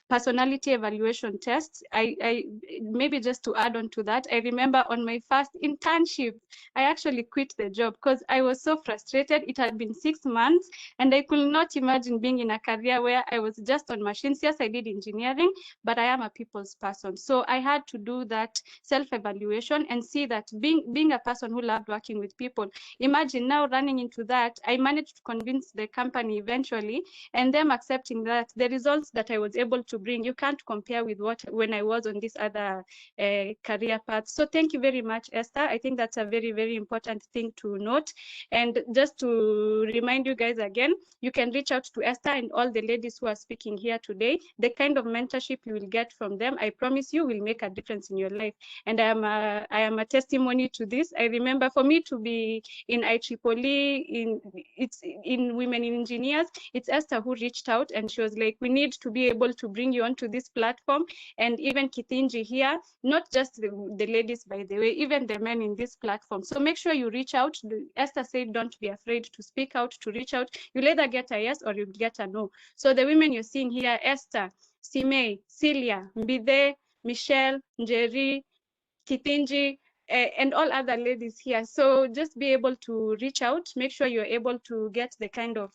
personality evaluation tests. I maybe just to add on to that, I remember on my first internship, I actually quit the job because I was so frustrated. It had been 6 months, and I could not imagine being in a career where I was just on machines. Yes, I did engineering, but I am a people's person. So I had to do that self-evaluation and see that being a person who loved working with people, imagine now running into that. I managed to convince the company eventually, and them accepting that the results that I was able to bring, you can't compare with when I was on this other career path. So thank you very much, Esther. I think that's a very, very important thing to note. And just to remind you guys again, you can reach out to Esther and all the ladies who are speaking here today. The kind of mentorship you will get from them, I promise you, will make a difference in your life. And I am a testimony to this. I remember for me to be in IEEE, in Women in Engineers, it's Esther who reached out, and she was like, we need to be able to bring you onto this platform. And even Kithinji here, not just the ladies, by the way, even the men in this platform. So make sure you reach out. Esther said, don't be afraid to speak out, to reach out. You'll either get a yes or you'll get a no. So the women you're seeing here, Esther, Simay, Celia, Mbithe, Michelle, Njeri, Kithinji, and all other ladies here. So just be able to reach out, make sure you're able to get the kind of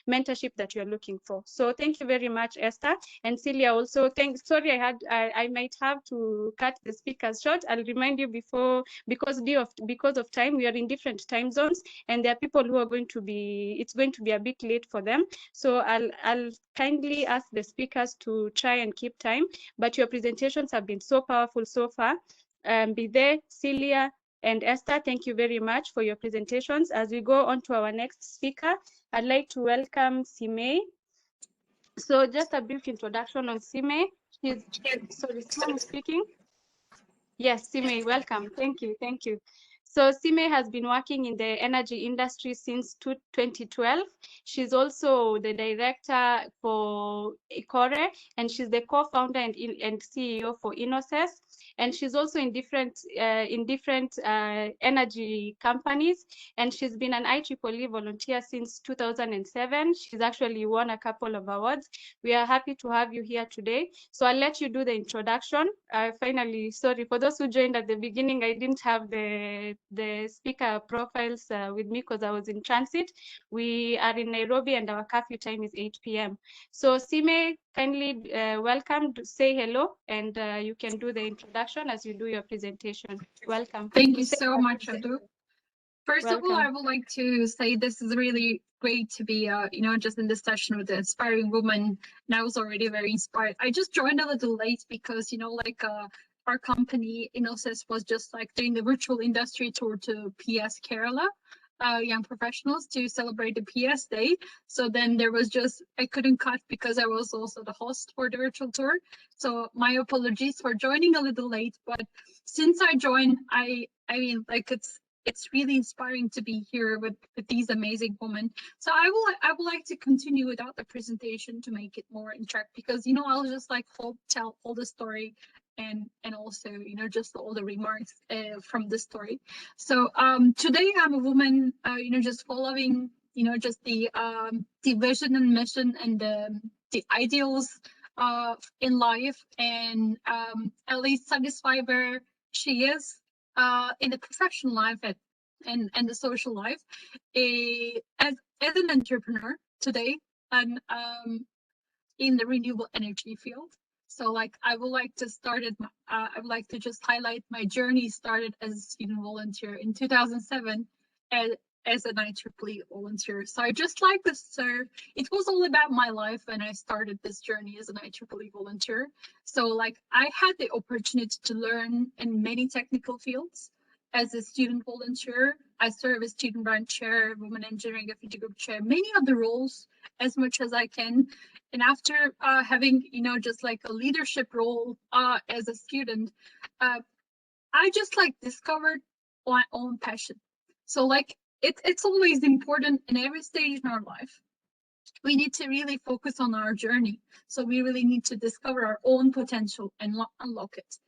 mentorship that you're looking for. So thank you very much, Esther. And Celia also, sorry, I might have to cut the speakers short. I'll remind you before, because of time, we are in different time zones, and there are people who are going to be, it's going to be a bit late for them. So I'll kindly ask the speakers to try and keep time, but your presentations have been so powerful so far. Mbithe, Celia, and Esther, thank you very much for your presentations. As we go on to our next speaker, I'd like to welcome Simay. So just a brief introduction on Simay. Sorry, someone is speaking? Yes, Simay, welcome. Thank you, thank you. So Simay has been working in the energy industry since 2012. She's also the director for Akar, and she's the co-founder and CEO for Innoses. And she's also in different energy companies. And she's been an IEEE volunteer since 2007. She's actually won a couple of awards. We are happy to have you here today. So I'll let you do the introduction. Finally, sorry, for those who joined at the beginning, I didn't have the speaker profiles with me because I was in transit. We are in Nairobi and our curfew time is 8 p.m. So Simay, kindly welcome, say hello, and you can do the introduction as you do your presentation. Welcome. Thank you so much, Adu. First Welcome. of all, I would like to say this is really great to be, just in this session with the inspiring woman. And I was already very inspired. I just joined a little late because, our company, Innoses, was just like doing the virtual industry tour to PS Kerala, young professionals, to celebrate the PS Day. So then there was just, I couldn't cut because I was also the host for the virtual tour. So my apologies for joining a little late. But since I joined, I mean, like it's really inspiring to be here with these amazing women. So I would like to continue without the presentation to make it more interactive, because I'll just like tell all the story and also just all the remarks from the story. So today I'm a woman, just following just the vision and mission and the ideals in life, and at least satisfied where she is in the professional life and the social life, as an entrepreneur today, and in the renewable energy field. So like I would like to just highlight my journey started as a student volunteer in 2007 as an IEEE volunteer. So I just like to serve. It was all about my life when I started this journey as an IEEE volunteer. So like I had the opportunity to learn in many technical fields. As a student volunteer, I serve as student branch chair, women engineering affinity group chair, many other roles as much as I can. And after having, just like a leadership role as a student, I just like discovered my own passion. So like it's always important in every stage in our life. We need to really focus on our journey. So we really need to discover our own potential and unlock it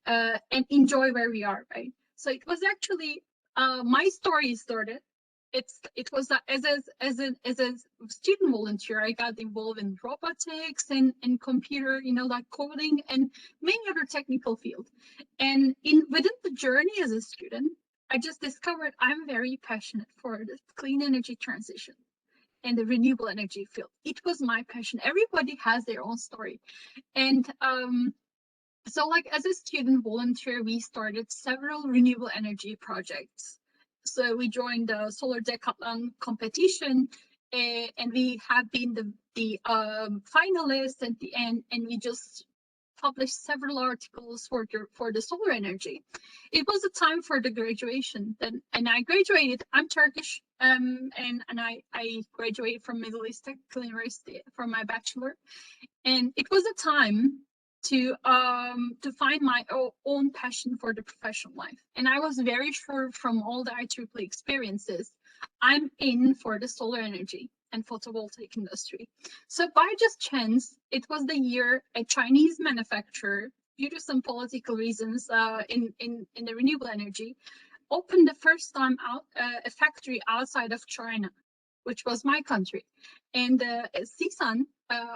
and enjoy where we are, right? So it was actually my story started. It was as a student volunteer, I got involved in robotics and computer, like coding and many other technical fields. And within the journey as a student, I just discovered I'm very passionate for the clean energy transition and the renewable energy field. It was my passion. Everybody has their own story. And so like as a student volunteer, we started several renewable energy projects. So we joined the Solar Decathlon competition, and we have been the finalists at the end, and we just published several articles for the solar energy. It was a time for the graduation, and I graduated. I'm Turkish, and I graduated from Middle East Technical University for my bachelor, and it was a time to find my own passion for the professional life. And I was very sure from all the IEEE experiences, I'm in for the solar energy and photovoltaic industry. So by just chance, it was the year a Chinese manufacturer, due to some political reasons in the renewable energy, opened the first time out a factory outside of China, which was my country. And CSUN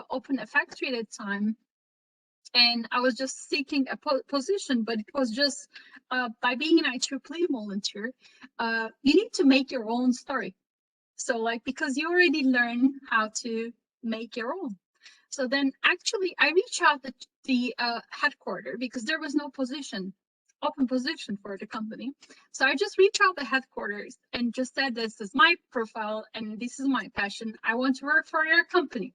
opened a factory at that time and I was just seeking a position, but it was just by being an IEEE volunteer, you need to make your own story. So like, because you already learn how to make your own. So then actually I reached out to the headquarters because there was no open position for the company. So I just reached out to headquarters and just said, this is my profile and this is my passion. I want to work for your company.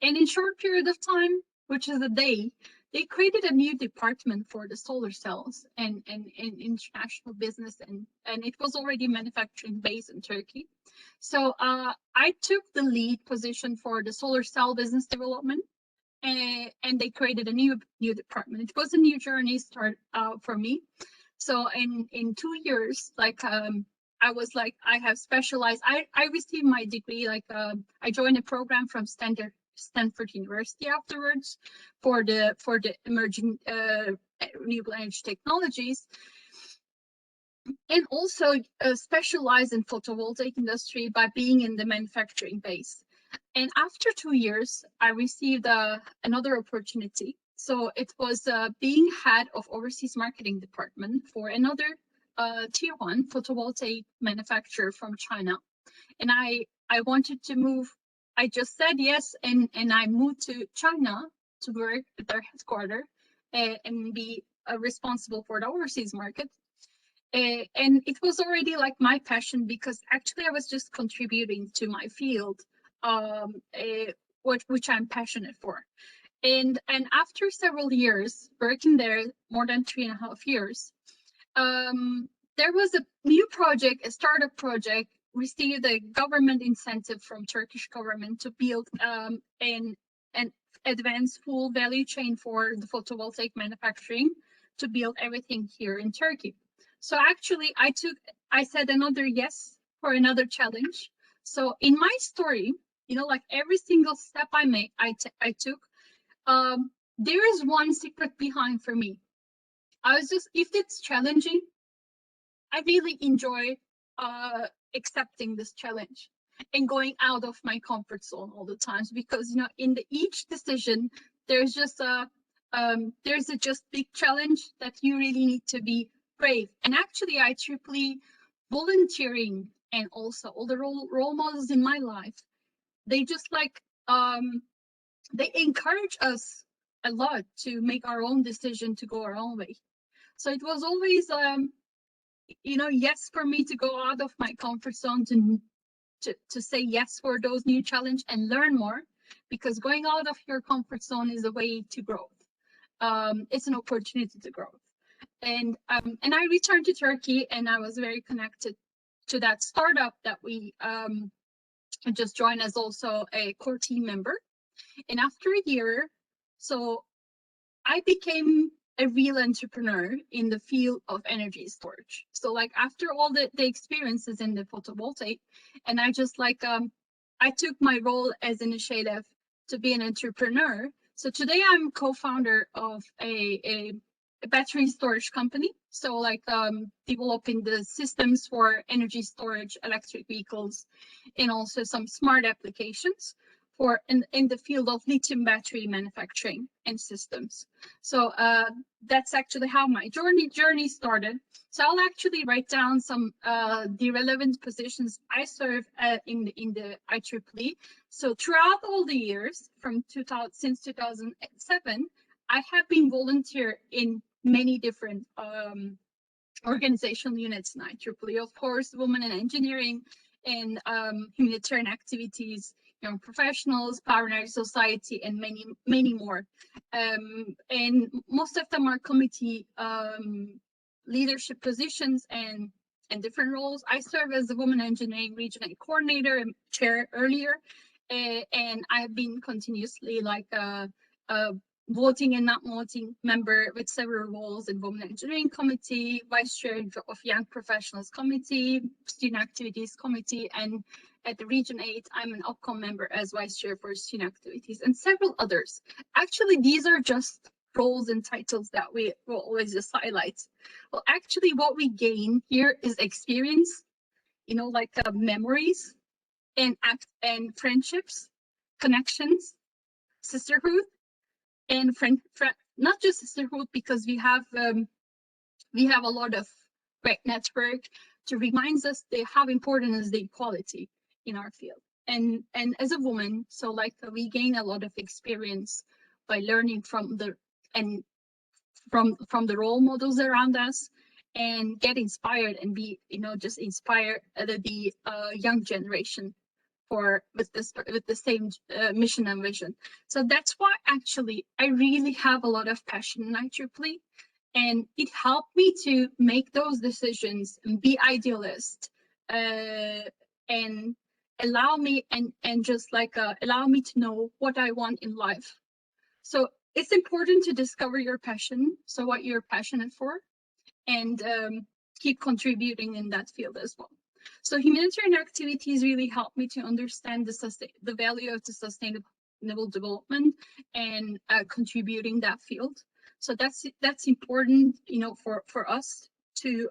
And in short period of time, which is a day, they created a new department for the solar cells and international business, and it was already manufacturing based in Turkey. So I took the lead position for the solar cell business development, and they created a new department. It was a new journey start for me. So in 2 years, like I was like, I have specialized. I received my degree, like I joined a program from Stanford University afterwards for the emerging renewable energy technologies, and also specialized in photovoltaic industry by being in the manufacturing base. And after 2 years, I received another opportunity. So it was being head of overseas marketing department for another tier 1 photovoltaic manufacturer from China. And I wanted to move. I just said yes, and I moved to China to work at their headquarters and be responsible for the overseas market. And it was already like my passion, because actually I was just contributing to my field, which I'm passionate for. And after several years working there, more than 3.5 years, there was a new project, a startup project, received a government incentive from Turkish government to build an advanced full value chain for the photovoltaic manufacturing, to build everything here in Turkey. So actually I said another yes for another challenge. So in my story, you know, like every single step I took, there is one secret behind for me. I was just, if it's challenging, I really enjoy accepting this challenge and going out of my comfort zone all the times, because you know, in each decision there's just just big challenge that you really need to be brave. And actually IEEE volunteering and also all the role models in my life, they just like they encourage us a lot to make our own decision, to go our own way. So it was always you know, yes for me to go out of my comfort zone, to say yes for those new challenge and learn more, because going out of your comfort zone is a way to growth. It's an opportunity to grow. And I returned to Turkey, and I was very connected to that startup that we just joined as also a core team member. And after a year, so I became a real entrepreneur in the field of energy storage. So like after all the experiences in the photovoltaic, and I just like I took my role as initiative to be an entrepreneur. So today I'm co-founder of a battery storage company. So like developing the systems for energy storage, electric vehicles, and also some smart applications for in the field of lithium battery manufacturing and systems. So that's actually how my journey started. So I'll actually write down some the relevant positions I serve in the IEEE. So throughout all the years from since 2007, I have been volunteer in many different organizational units in IEEE. Of course, women in engineering and humanitarian activities, young professionals, Power and Energy Society, and many more. And most of them are committee leadership positions and different roles. I serve as the Women Engineering Regional Coordinator and Chair earlier, and I've been continuously like voting and not voting member with several roles in Women Engineering Committee, Vice Chair of Young Professionals Committee, Student Activities Committee, and at the Region 8, I'm an OPCOM member as Vice Chair for Student Activities, and several others. Actually, these are just roles and titles that we will always just highlight. Well, actually, what we gain here is experience, you know, like memories and friendships, connections, sisterhood, and not just sisterhood, because we have a lot of great network to remind us how important is the equality in our field. And as a woman, so like we gain a lot of experience by learning from the role models around us, and get inspired and be, just inspire the young generation with the same mission and vision. So that's why actually I really have a lot of passion in IEEE, and it helped me to make those decisions and be idealist, and allow me allow me to know what I want in life. So it's important to discover your passion, so what you're passionate for, and keep contributing in that field as well. So humanitarian activities really help me to understand the value of the sustainable development, and contributing that field. So that's important, for us to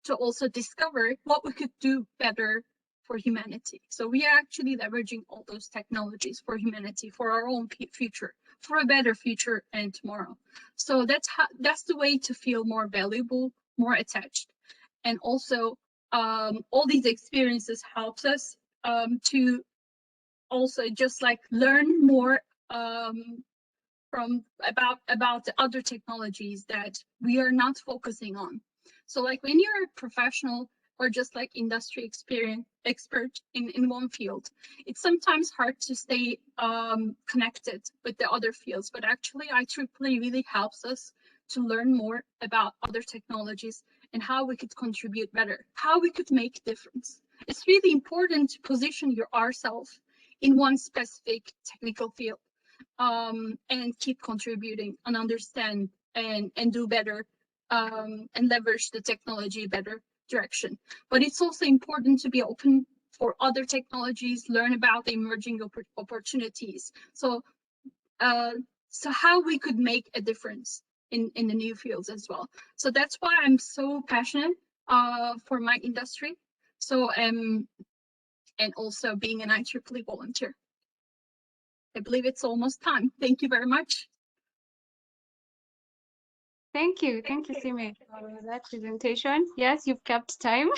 also discover what we could do better for humanity. So we are actually leveraging all those technologies for humanity, for our own future, for a better future and tomorrow. So that's the way to feel more valuable, more attached. And also all these experiences helps us to also just like learn more about the other technologies that we are not focusing on. So like when you're a professional or just like industry expert in one field, it's sometimes hard to stay connected with the other fields, but actually IEEE really helps us to learn more about other technologies and how we could contribute better, how we could make difference. It's really important to position ourselves in one specific technical field, and keep contributing and understand and do better, and leverage the technology better direction. But it's also important to be open for other technologies, learn about the emerging opportunities. So how we could make a difference in the new fields as well. So that's why I'm so passionate for my industry. So and also being an IEEE volunteer. I believe it's almost time. Thank you very much. Thank you, Simay, for that presentation. Yes, you've kept time.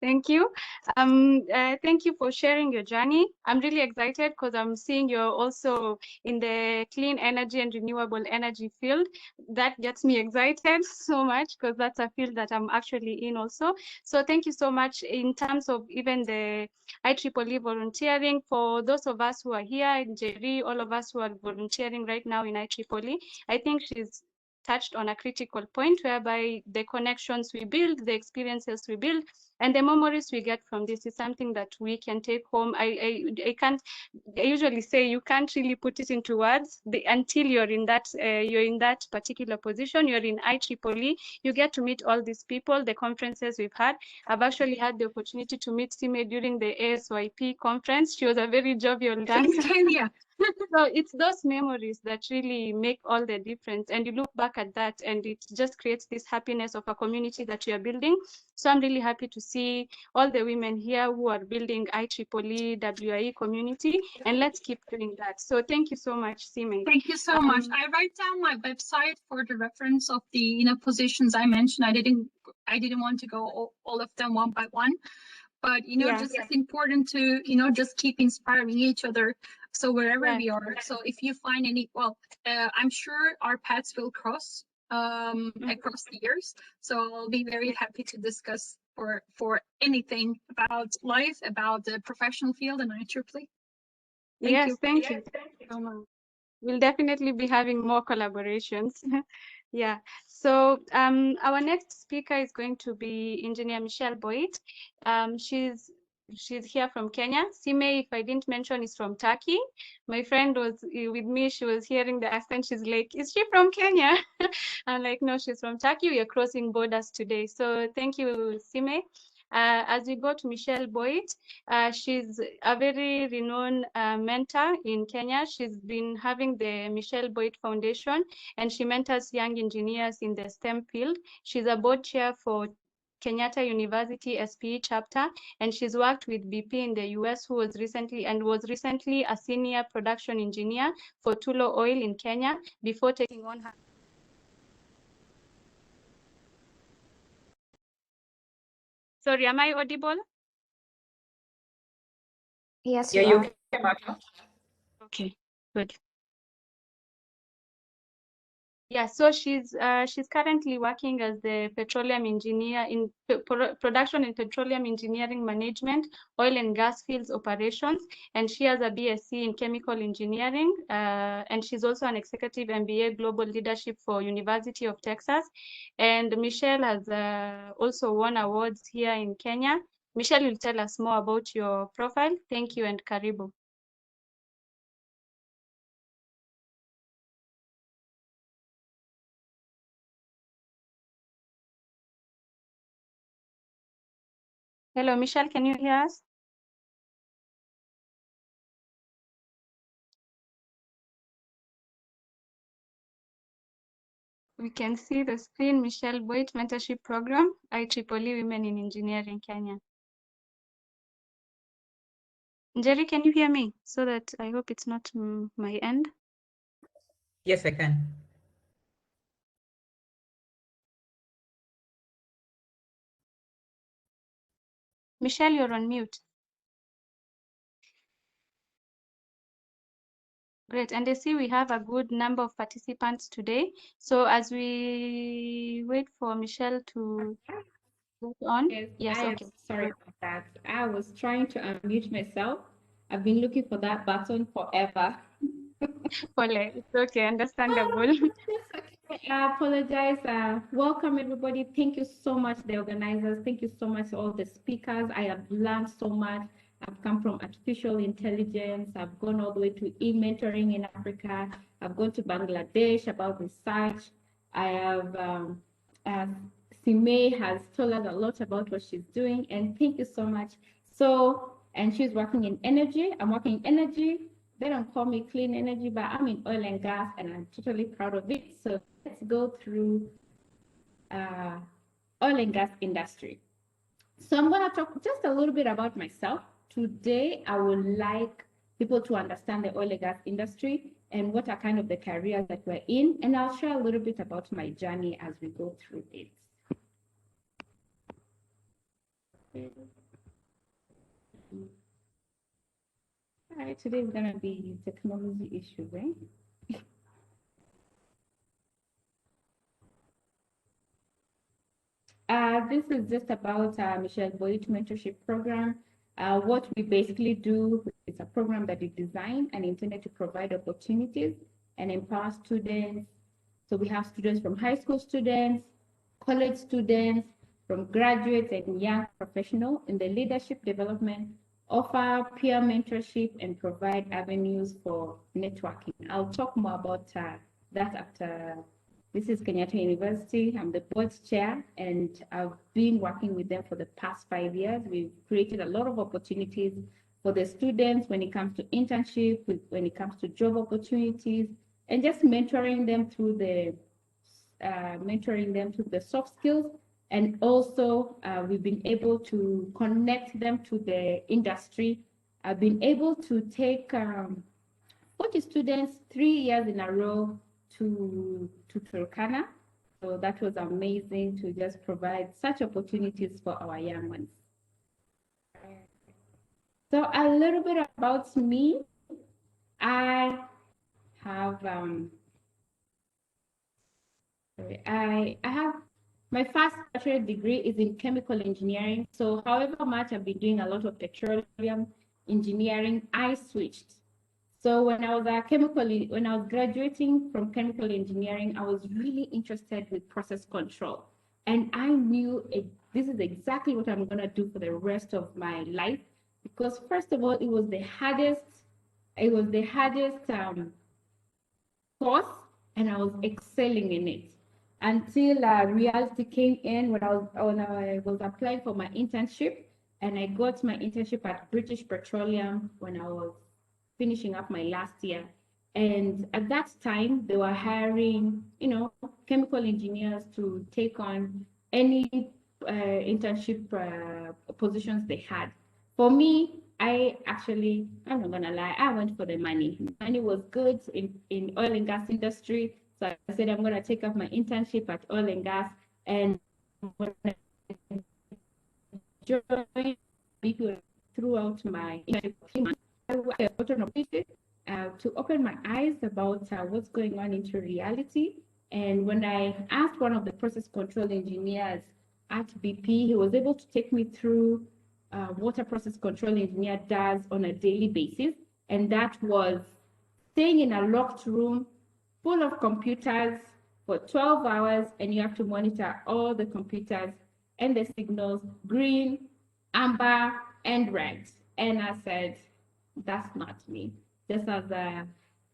Thank you. Thank you for sharing your journey. I'm really excited because I'm seeing you're also in the clean energy and renewable energy field. That gets me excited so much because that's a field that I'm actually in also. So thank you so much in terms of even the IEEE volunteering. For those of us who are here, Njeri, all of us who are volunteering right now in IEEE, I think she's touched on a critical point whereby the connections we build, the experiences we build, and the memories we get from this is something that we can take home. I usually say you can't really put it into words until you're in that particular position. You're in IEEE, you get to meet all these people, the conferences we've had. I've actually had the opportunity to meet Simay during the ASYP conference. She was a very jovial dancer. Kenya. So it's those memories that really make all the difference. And you look back at that and it just creates this happiness of a community that you are building. So I'm really happy to see all the women here who are building IEEE WIE community, and let's keep doing that. So thank you so much, Simay. Thank you so much. I write down my website for the reference of the positions I mentioned. I didn't want to go all of them one by one, but just it's important to just keep inspiring each other. So wherever we are, so if you find any, I'm sure our paths will cross across the years. So I'll be very happy to discuss for anything about life, about the professional field and IEEE. Thank you so much. We'll definitely be having more collaborations. Yeah. So our next speaker is going to be Engineer Michelle Boit. She's here from Kenya. Simay, if I didn't mention, is from Turkey. My friend was with me. She was hearing the accent. She's like, is she from Kenya? I'm like, no, she's from Turkey. We are crossing borders today. So thank you, Simay. As we go to Michelle Boit, she's a very renowned mentor in Kenya. She's been having the Michelle Boit Foundation, and she mentors young engineers in the STEM field. She's a board chair for Kenyatta University SPE Chapter, and she's worked with BP in the US, who was recently a senior production engineer for Tullow Oil in Kenya before taking on her. Sorry, am I audible? Yes, Yeah, you you are. okay, Martha? Okay, good. Yeah, so she's currently working as the petroleum engineer in production and petroleum engineering management, oil and gas fields operations, and she has a BSc in chemical engineering, and she's also an executive MBA Global Leadership for University of Texas. And Michelle has also won awards here in Kenya. Michelle will tell us more about your profile. Thank you and karibu. Hello, Michelle, can you hear us? We can see the screen, Michelle Boit Mentorship Program, IEEE Women in Engineering, Kenya. Njeri, can you hear me? So that I hope it's not my end. Yes, I can. Michelle, you're on mute. Great, and I see we have a good number of participants today. So as we wait for Michelle to go on. Yes, I am okay. sorry about that. I was trying to unmute myself. I've been looking for that button forever. Pole, it's okay, understandable. That's okay. I apologize. Welcome, everybody. Thank you so much, the organizers. Thank you so much, all the speakers. I have learned so much. I've come from artificial intelligence. I've gone all the way to e-mentoring in Africa. I've gone to Bangladesh about research. I have, Simay has told us a lot about what she's doing, and thank you so much. So, and she's working in energy. I'm working in energy. They don't call me clean energy, but I'm in oil and gas, and I'm totally proud of it. So let's go through oil and gas industry. So I'm going to talk just a little bit about myself. Today, I would like people to understand the oil and gas industry and what are kind of the careers that we're in. And I'll share a little bit about my journey as we go through it. All right, today is going to be technology issue, right? This is just about Michelle Boit Mentorship Program. What we basically do is a program that is designed and intended to provide opportunities and empower students. So we have students from high school students, college students, from graduates and young professionals in the leadership development, offer peer mentorship, and provide avenues for networking. I'll talk more about that after. This is Kenyatta University. I'm the board chair, and I've been working with them for the past 5 years. We've created a lot of opportunities for the students when it comes to internship, when it comes to job opportunities, and just mentoring them through the soft skills. And also, we've been able to connect them to the industry. I've been able to take 40 students 3 years in a row to Turkana. So that was amazing to just provide such opportunities for our young ones. So a little bit about me. I have I have my first bachelor degree is in chemical engineering. So however much I've been doing a lot of petroleum engineering, I switched. So when I was graduating from chemical engineering, I was really interested with process control. And I knew this is exactly what I'm gonna do for the rest of my life. Because first of all, it was the hardest course, and I was excelling in it until reality came in when I was applying for my internship, and I got my internship at British Petroleum when I was finishing up my last year. And at that time, they were hiring, chemical engineers to take on any internship positions they had. For me, I'm not gonna lie, I went for the money. Money was good in oil and gas industry. So I said, I'm gonna take up my internship at oil and gas. And when I joined BP throughout my internship, I got an opportunity to open my eyes about what's going on into reality. And when I asked one of the process control engineers at BP, he was able to take me through what a process control engineer does on a daily basis. And that was staying in a locked room full of computers for 12 hours, and you have to monitor all the computers and the signals, green, amber, and red. And I said, that's not me. Just as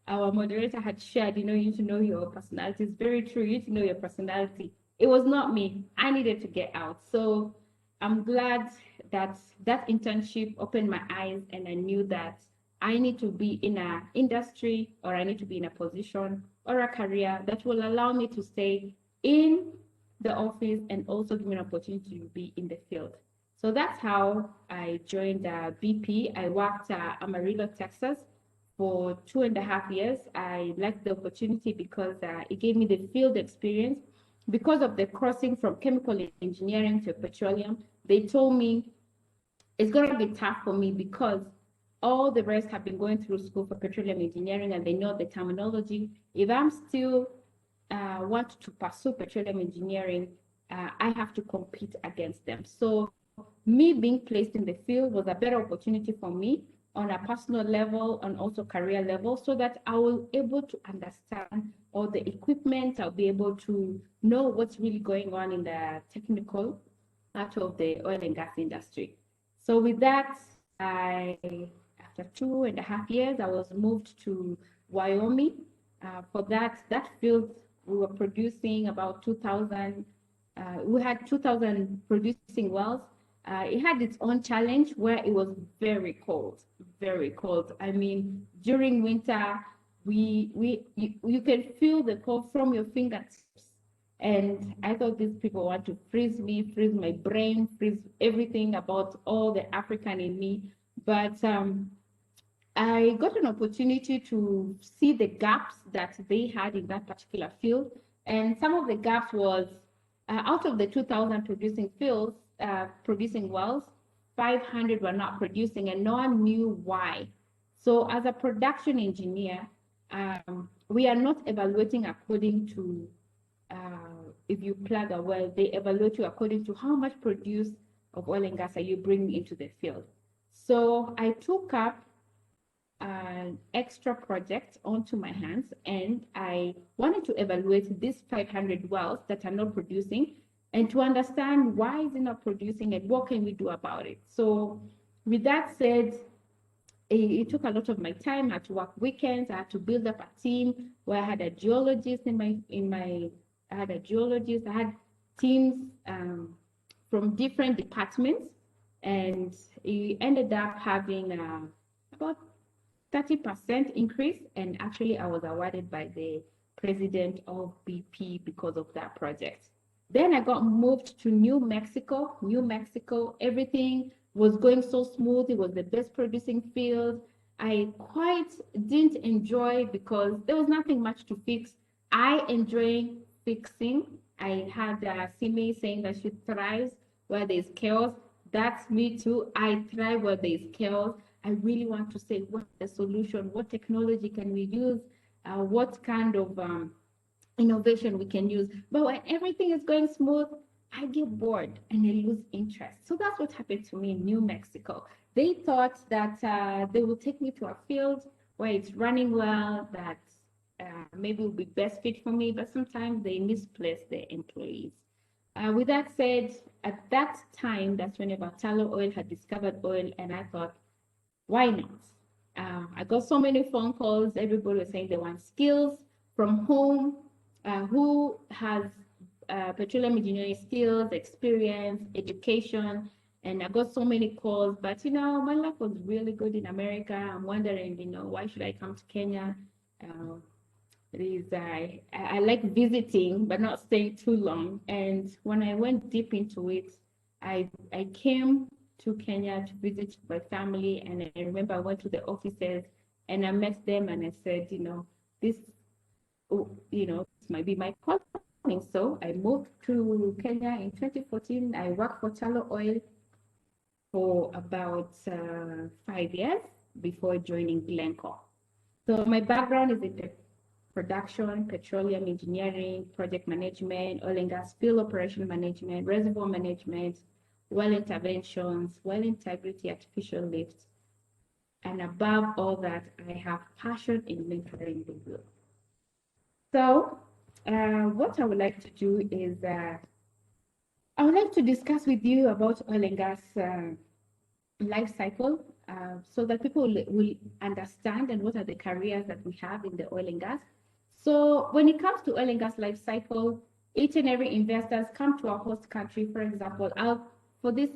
our moderator had shared, you need to know your personality. It's very true. You need to know your personality. It was not me. I needed to get out. So I'm glad that that internship opened my eyes, and I knew that I need to be in an industry, or I need to be in a position or a career that will allow me to stay in the office and also give me an opportunity to be in the field. So that's how I joined BP. I worked at Amarillo, Texas for 2.5 years. I liked the opportunity because it gave me the field experience. Because of the crossing from chemical engineering to petroleum, they told me it's going to be tough for me because all the rest have been going through school for petroleum engineering and they know the terminology. If I'm still want to pursue petroleum engineering, I have to compete against them. So me being placed in the field was a better opportunity for me on a personal level and also career level, so that I will be able to understand all the equipment. I'll be able to know what's really going on in the technical part of the oil and gas industry. So with that, after 2.5 years, I was moved to Wyoming. For that field, we were producing about 2,000. We had 2,000 producing wells. It had its own challenge where it was very cold, very cold. I mean, during winter, you can feel the cold from your fingertips. And I thought these people want to freeze me, freeze my brain, freeze everything about all the African in me. But I got an opportunity to see the gaps that they had in that particular field. And some of the gaps was out of the 2,000 producing fields, producing wells, 500 were not producing, and no one knew why. So as a production engineer, we are not evaluating according to if you plug a well, they evaluate you according to how much produce of oil and gas are you bringing into the field. So I took up an extra project onto my hands, and I wanted to evaluate these 500 wells that are not producing and to understand why is it not producing and what can we do about it. So with that said, it took a lot of my time. I had to work weekends. I had to build up a team where I had a geologist I had teams from different departments, and it ended up having about 30% increase. And actually, I was awarded by the president of BP because of that project. Then I got moved to New Mexico. New Mexico, everything was going so smooth. It was the best producing field. I quite didn't enjoy because there was nothing much to fix. I enjoy fixing. I had Simay saying that she thrives where there's chaos. That's me too. I thrive where there's chaos. I really want to say, what's the solution? What technology can we use? What kind of innovation we can use? But when everything is going smooth, I get bored and I lose interest. So that's what happened to me in New Mexico. They thought that they will take me to a field where it's running well, that maybe will be best fit for me, but sometimes they misplace their employees. With that said, at that time, that's when about Tullow Oil had discovered oil, and I thought, why not? I got so many phone calls. Everybody was saying they want skills from home. Who has petroleum engineering skills, experience, education? And I got so many calls, but my life was really good in America. I'm wondering, why should I come to Kenya? I like visiting, but not staying too long. And when I went deep into it, I came to Kenya to visit my family, and I remember I went to the offices and I met them and I said, this, this might be my calling. So I moved to Kenya in 2014. I worked for Tullow Oil for about 5 years before joining Glencore. So my background is in the production, petroleum engineering, project management, oil and gas field operation management, reservoir management, well interventions, well integrity, artificial lift. And above all that, I have passion in mentoring the youth. So what I would like to do is I would like to discuss with you about oil and gas life cycle so that people will understand and what are the careers that we have in the oil and gas. So when it comes to oil and gas life cycle, each and every investors come to our host country. For example, for this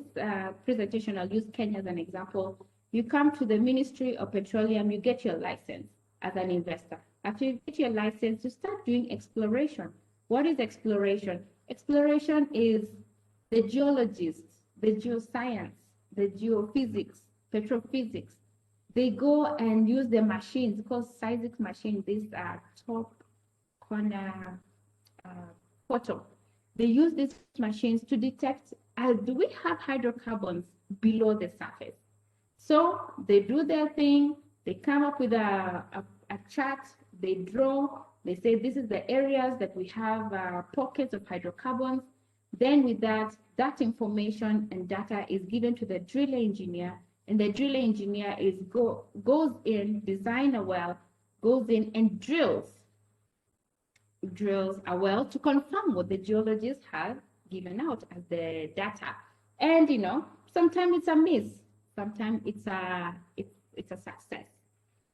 presentation, I'll use Kenya as an example. You come to the Ministry of Petroleum, you get your license as an investor. After you get your license, you start doing exploration. What is exploration? Exploration is the geologists, the geoscience, the geophysics, petrophysics. They go and use the machines called seismic machines. These are top corner photo. They use these machines to detect, do we have hydrocarbons below the surface? So they do their thing. They come up with a chart. They draw. They say this is the areas that we have pockets of hydrocarbons. Then with that information and data is given to the drill engineer, and the drill engineer goes in, design a well, goes in and drills a well to confirm what the geologist has given out as the data. And sometimes it's a miss, sometimes it's a success,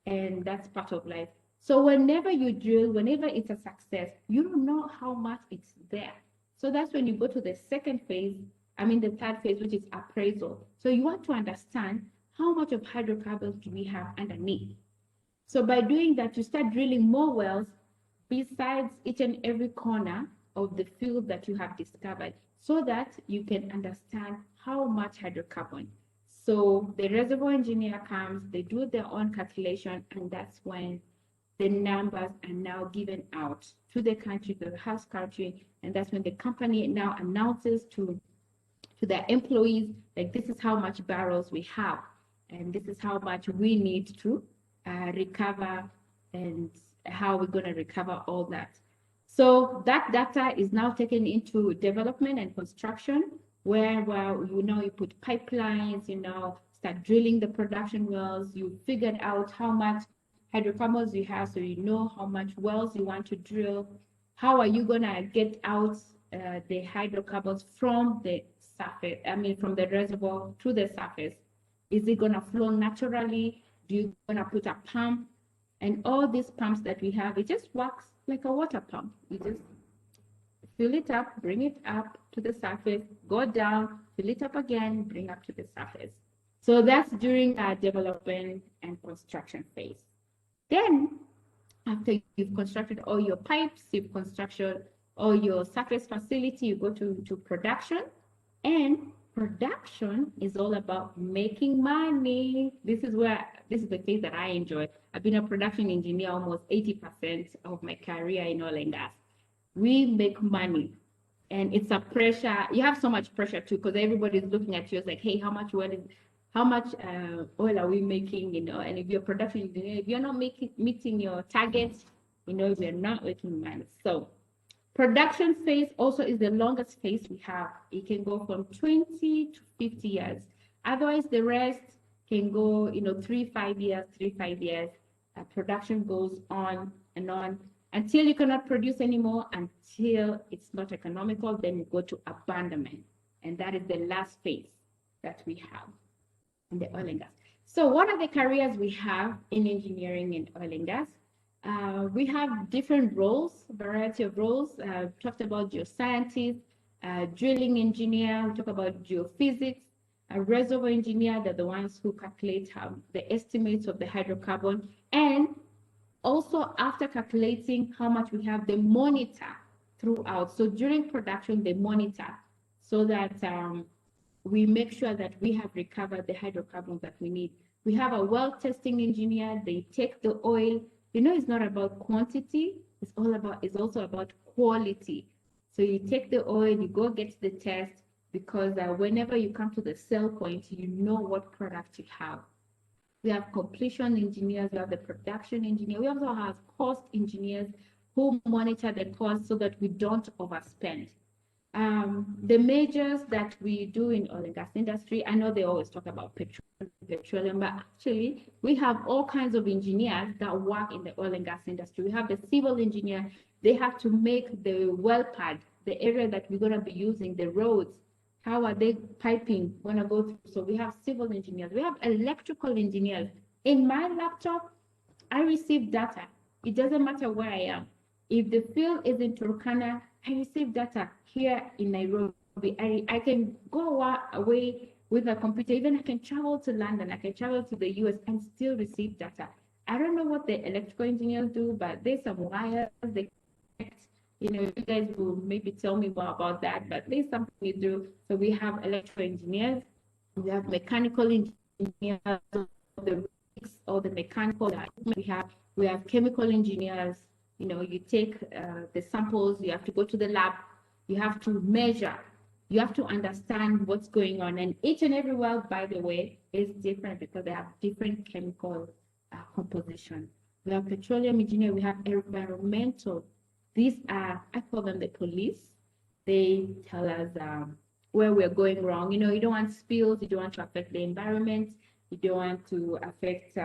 and that's part of life. So whenever you drill, whenever it's a success, you don't know how much it's there. So that's when you go to the third phase, which is appraisal. So you want to understand how much of hydrocarbons do we have underneath. So by doing that, you start drilling more wells besides each and every corner of the field that you have discovered, so that you can understand how much hydrocarbon. So the reservoir engineer comes, they do their own calculation, and that's when the numbers are now given out to the country, to the host country, and that's when the company now announces to their employees, like, this is how much barrels we have, and this is how much we need to recover, and how we're going to recover all that. So that data is now taken into development and construction, where you put pipelines, start drilling the production wells, you figured out how much hydrocarbons you have, so you know how much wells you want to drill. How are you gonna get out the hydrocarbons from the surface, from the reservoir to the surface? Is it gonna flow naturally? Do you gonna put a pump? And all these pumps that we have, it just works like a water pump. You just fill it up, bring it up to the surface, go down, fill it up again, bring up to the surface. So that's during our development and construction phase. Then, after you've constructed all your pipes, you've constructed all your surface facility, you go to production. And production is all about making money. This is the phase that I enjoy. I've been a production engineer almost 80% of my career in oil and gas. We make money, and it's a pressure. You have so much pressure too, because everybody's looking at you. It's like, hey, how much oil are we making? And if you're a production engineer, if you're not meeting your targets, we're not making money. So production phase also is the longest phase we have. It can go from 20 to 50 years. Otherwise, the rest can go, 3-5 years. Production goes on and on until you cannot produce anymore, until it's not economical. Then you go to abandonment. And that is the last phase that we have in the oil and gas. So what are the careers we have in engineering and oil and gas? We have different roles, variety of roles. Talked about geoscientists, drilling engineer, we talk about geophysics, a reservoir engineer, they're the ones who calculate the estimates of the hydrocarbon. And Also, after calculating how much we have, they monitor throughout. So during production, they monitor so that we make sure that we have recovered the hydrocarbons that we need. We have a well testing engineer. They take the oil. You know, it's not about quantity. It's also about quality. So you take the oil, you go get the test, because whenever you come to the sell point, you know what product you have. We have completion engineers, we have the production engineer. We also have cost engineers who monitor the cost so that we don't overspend. The measures that we do in oil and gas industry, I know they always talk about petroleum, but actually we have all kinds of engineers that work in the oil and gas industry. We have the civil engineer. They have to make the well pad, the area that we're going to be using, the roads. How are they piping going to go through? So we have civil engineers. We have electrical engineers. In my laptop, I receive data. It doesn't matter where I am. If the field is in Turkana, I receive data here in Nairobi. I can go away with my computer. Even I can travel to London. I can travel to the US and still receive data. I don't know what the electrical engineers do, but there's some wires they connect. You know, you guys will maybe tell me more about that, but there's something we do. So we have electrical engineers, we have mechanical engineers, all the mechanical equipment we have chemical engineers. You know, you take the samples, you have to go to the lab, you have to measure, you have to understand what's going on. And each and every well, by the way, is different because they have different chemical composition. We have petroleum engineer, we have environmental. These are, I call them the police. They tell us where we're going wrong. You know, you don't want spills, you don't want to affect the environment, you don't want to affect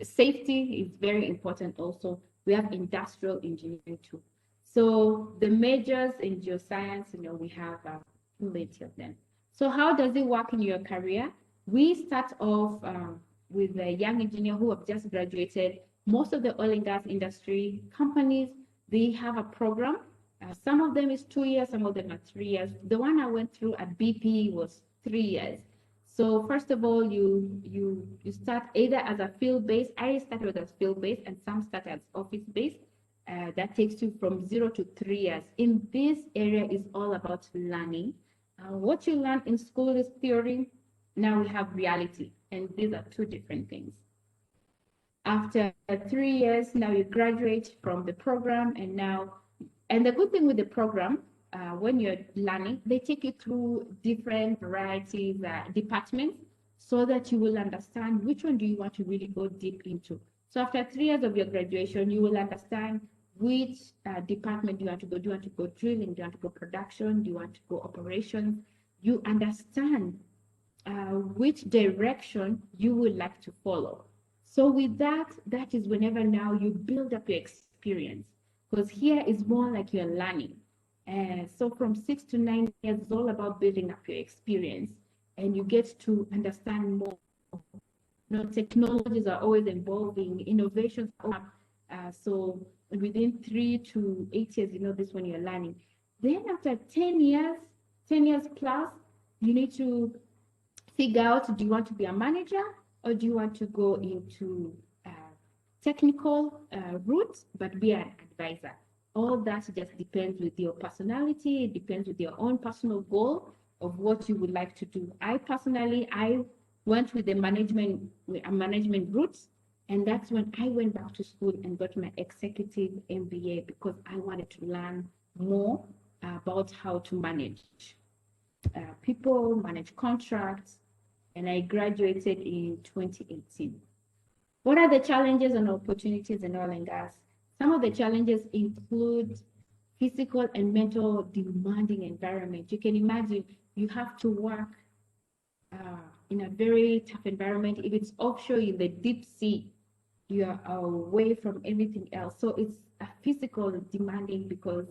safety is very important also. We have industrial engineering too. So the majors in geoscience, you know, we have plenty of them. So how does it work in your career? We start off with a young engineer who have just graduated. Most of the oil and gas industry companies, they have a program. Some of them is 2 years, some of them are 3 years. The one I went through at BP was 3 years. So first of all, you start either as a field-based. I started as field-based, and some start as office-based. That takes you from 0 to 3 years. In this area is all about learning. What you learn in school is theory. Now we have reality, and these are two different things. After 3 years, now you graduate from the program, and the good thing with the program, when you're learning, they take you through different varieties, departments, so that you will understand which one do you want to really go deep into. So after 3 years of your graduation, you will understand which department do you want to go. Do you want to go drilling? Do you want to go production? Do you want to go operations? You understand which direction you would like to follow. So with that, that is whenever now you build up your experience, because here is more like you're learning. So from 6 to 9 years, it's all about building up your experience, and you get to understand more. You know, technologies are always evolving, innovations are up. So within 3 to 8 years, you know this when you're learning. Then after 10 years plus, you need to figure out, do you want to be a manager or do you want to go into technical route but be an advisor? All that just depends with your personality. It depends with your own personal goal of what you would like to do. I personally, I went with the management route, and that's when I went back to school and got my Executive MBA, because I wanted to learn more about how to manage people, manage contracts, and I graduated in 2018. What are the challenges and opportunities in oil and gas? Some of the challenges include physical and mental demanding environment. You can imagine you have to work in a very tough environment. If it's offshore in the deep sea, you are away from everything else. So it's a physical demanding because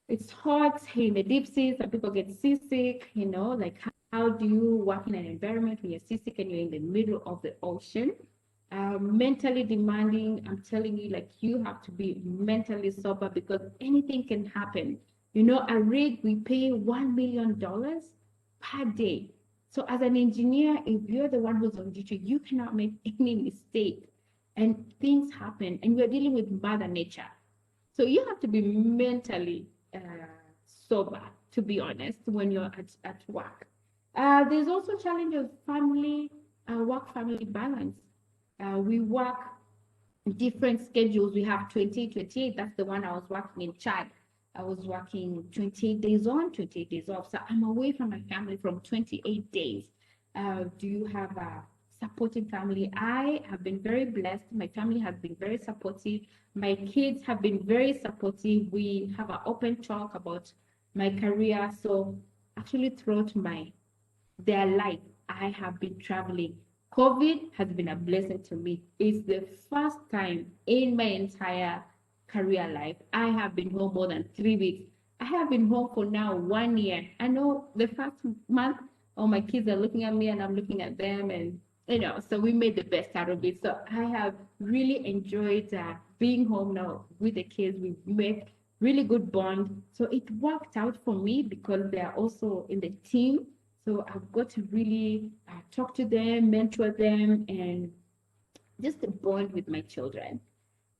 it's hot in the deep sea. Some people get seasick, you know, like how do you work in an environment when you're seasick and you're in the middle of the ocean? Mentally demanding, I'm telling you, like you have to be mentally sober because anything can happen. You know, a rig, we pay $1 million per day. So as an engineer, if you're the one who's on duty, you cannot make any mistake. and things happen, and we're dealing with Mother Nature. So you have to be mentally sober, to be honest, when you're at work. There's also challenge of family, work-family balance. We work different schedules. We have 28. That's the one I was working in Chad. I was working 28 days on, 28 days off. So I'm away from my family from 28 days. Do you have a supporting family? I have been very blessed. My family has been very supportive. My kids have been very supportive. We have an open talk about my career. So actually throughout their life, I have been traveling. COVID has been a blessing to me. It's the first time in my entire career life I have been home more than 3 weeks. I have been home for now 1 year. I know the first month, all my kids are looking at me and I'm looking at them, and so we made the best out of it. So I have really enjoyed being home now with the kids. We make really good bond. So it worked out for me because they are also in the team. So I've got to really talk to them, mentor them, and just bond with my children.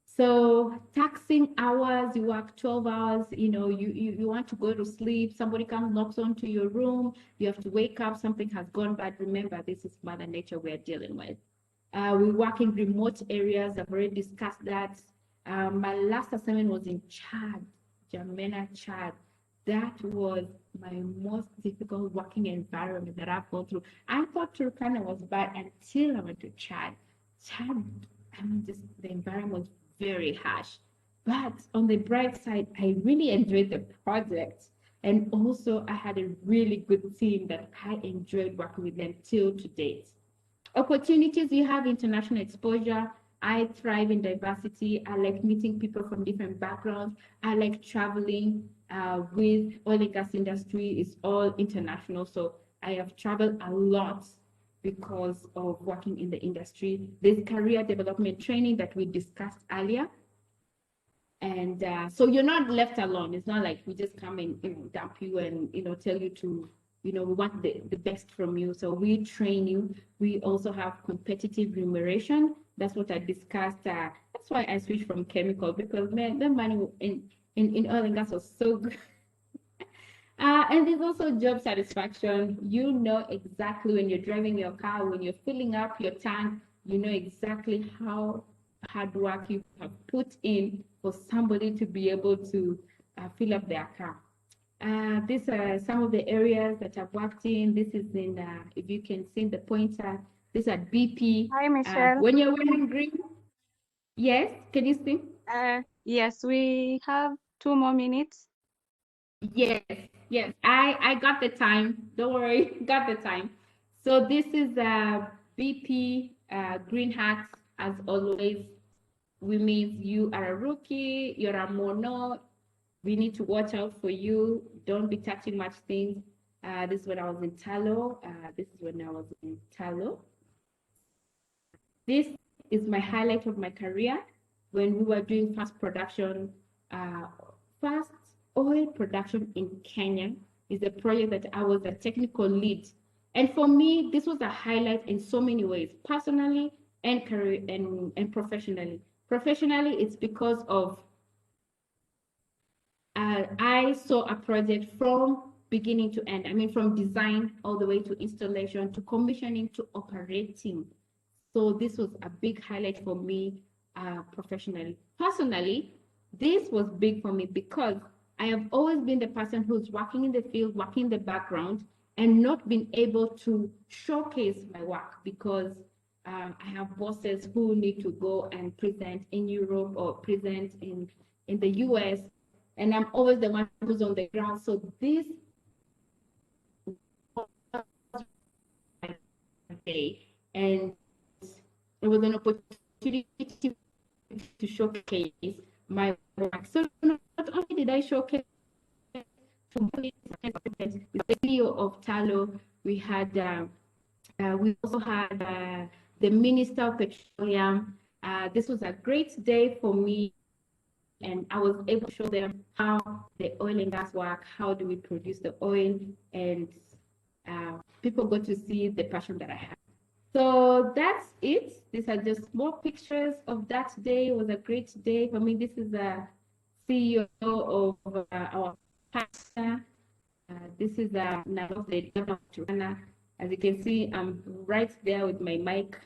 So taxing hours, you work 12 hours, you want to go to sleep, somebody comes, knocks onto your room, you have to wake up, something has gone bad. Remember, this is Mother Nature we're dealing with. We work in remote areas. I've already discussed that. My last assignment was in Chad, Jamena, Chad. That was my most difficult working environment that I've gone through. I thought Turkana was bad until I went to Chad. Chad, the environment was very harsh. But on the bright side, I really enjoyed the project. And also, I had a really good team that I enjoyed working with them till to date. Opportunities, you have international exposure. I thrive in diversity. I like meeting people from different backgrounds. I like traveling with oil and gas industry. It's all international. So I have traveled a lot because of working in the industry. There's career development training that we discussed earlier. And so you're not left alone. It's not like we just come and dump you and tell you to, we want the best from you. So we train you. We also have competitive remuneration. That's what I discussed. That's why I switched from chemical, because man, the money in oil and gas was so good. And there's also job satisfaction. You know exactly when you're driving your car, when you're filling up your tank, you know exactly how hard work you have put in for somebody to be able to fill up their car. These are some of the areas that I've worked in. This is in, if you can see the pointer, this at BP. Hi, Michelle. When you're wearing green, yes, can you see? Yes, we have 2 more minutes. Yes, I got the time. Don't worry, got the time. So this is BP green hats, as always. We mean you are a rookie, you're a mono. We need to watch out for you. Don't be touching much things. This is when I was in Tullow. This is my highlight of my career when we were doing fast oil production in Kenya. Is a project that I was a technical lead. And for me, this was a highlight in so many ways, personally and career and professionally. Professionally, it's because of I saw a project from beginning to end. I mean, from design all the way to installation, to commissioning, to operating. So this was a big highlight for me professionally. Personally, this was big for me because I have always been the person who's working in the field, working in the background, and not been able to showcase my work because I have bosses who need to go and present in Europe or present in the US, and I'm always the one who's on the ground. So this was my day, and it was an opportunity to showcase my work. So not only did I showcase to the CEO of Tullow, we also had the Minister of Petroleum. This was a great day for me, and I was able to show them how the oil and gas work, how do we produce the oil, and people got to see the passion that I have. So that's it. These are just more pictures of that day. It was a great day for me. This is the CEO of our partner. This is the governor. As you can see, I'm right there with my mic.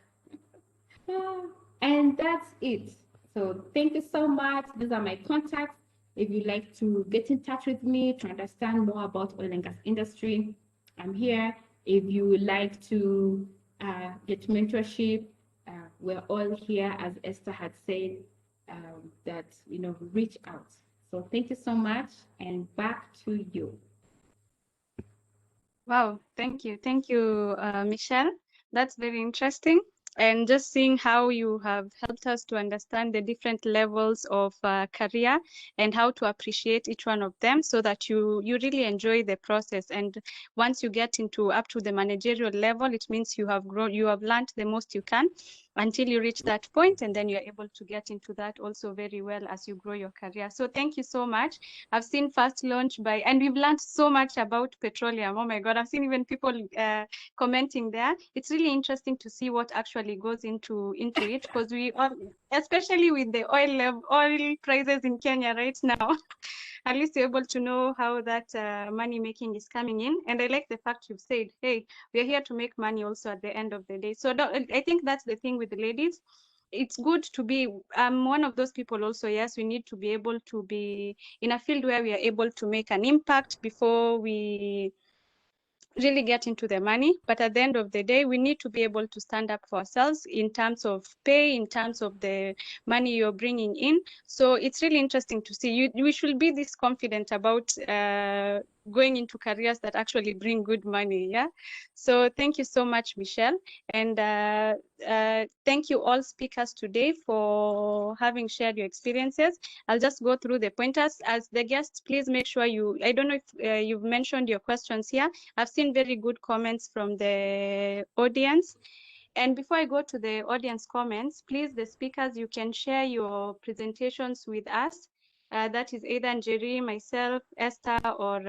And that's it. So thank you so much. These are my contacts. If you'd like to get in touch with me to understand more about oil and gas industry, I'm here. If you would like to get mentorship, we're all here, as Esther had said, that, reach out. So thank you so much, and back to you. Wow, thank you. Thank you, Michelle. That's very interesting. And just seeing how you have helped us to understand the different levels of career and how to appreciate each one of them so that you really enjoy the process. And once you get into up to the managerial level, it means you have grown, you have learned the most you can until you reach that point, and then you're able to get into that also very well as you grow your career. So thank you so much. I've seen first launch by, and we've learned so much about petroleum. Oh my God, I've seen even people commenting there. It's really interesting to see what actually goes into it, because we all, especially with the oil prices in Kenya right now, at least you're able to know how that money making is coming in. And I like the fact you've said, hey, we're here to make money also at the end of the day. So I think that's the thing with the ladies. It's good to be, I'm one of those people also, yes, we need to be able to be in a field where we are able to make an impact before we really get into the money. But at the end of the day, we need to be able to stand up for ourselves in terms of pay, in terms of the money you're bringing in. So it's really interesting to see. We should be this confident about going into careers that actually bring good money. Yeah. So thank you so much, Michelle. And thank you all speakers today for having shared your experiences. I'll just go through the pointers. As the guests, please make sure I don't know if you've mentioned your questions here. I've seen very good comments from the audience. And before I go to the audience comments, please, the speakers, you can share your presentations with us. That is either Njeri, myself, Esther, or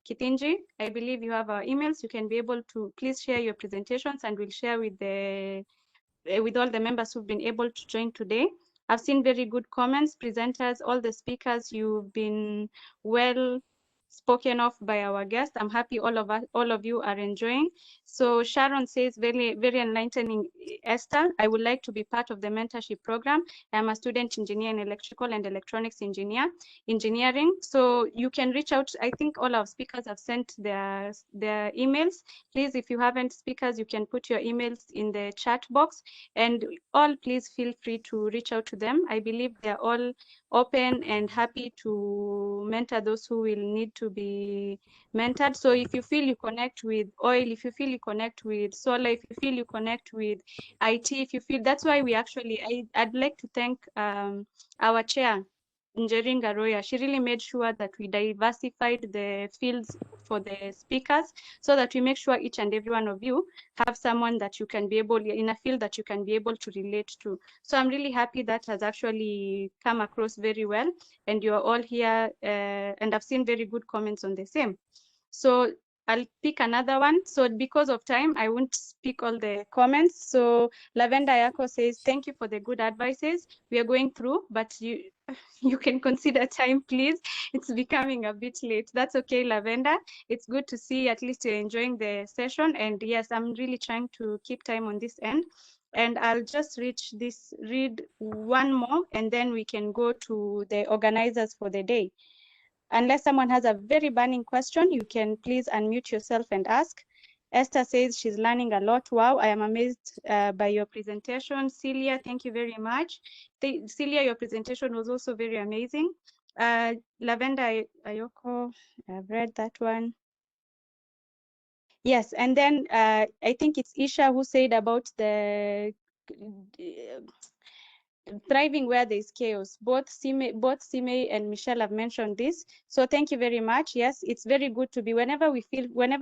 Kitinji. I believe you have our emails. You can be able to please share your presentations, and we'll share with all the members who've been able to join today. I've seen very good comments, presenters, all the speakers. You've been well spoken of by our guests. I'm happy all of you are enjoying. So Sharon says, very, very enlightening, Esther. I would like to be part of the mentorship program. I'm a student engineer in electrical and electronics engineering. So you can reach out. I think all our speakers have sent their emails. Please, if you haven't speakers, you can put your emails in the chat box, and all please feel free to reach out to them. I believe they're all open and happy to mentor those who will need to be mentored. So if you feel you connect with oil, if you feel you connect with solar, if you feel you connect with IT, if you feel, that's why we actually, I'd like to thank our chair, Njeri Ngaruiya. She really made sure that we diversified the fields for the speakers so that we make sure each and every one of you have someone that you can be able, in a field that you can be able to relate to. So I'm really happy that has actually come across very well, and you're all here, and I've seen very good comments on the same. So I'll pick another one. So because of time, I won't speak all the comments. So Lavenda Yako says, thank you for the good advices. We are going through, but you can consider time, please. It's becoming a bit late. That's okay, Lavenda. It's good to see at least you're enjoying the session. And yes, I'm really trying to keep time on this end. And I'll just read one more, and then we can go to the organizers for the day. Unless someone has a very burning question, you can please unmute yourself and ask. Esther says she's learning a lot. Wow, I am amazed by your presentation. Celia, thank you very much. Celia, your presentation was also very amazing. Lavenda Ayoko, I've read that one. Yes, and then I think it's Isha who said about the thriving where there is chaos. Both Simay and Michelle have mentioned this. So thank you very much. Yes, it's very good to be, whenever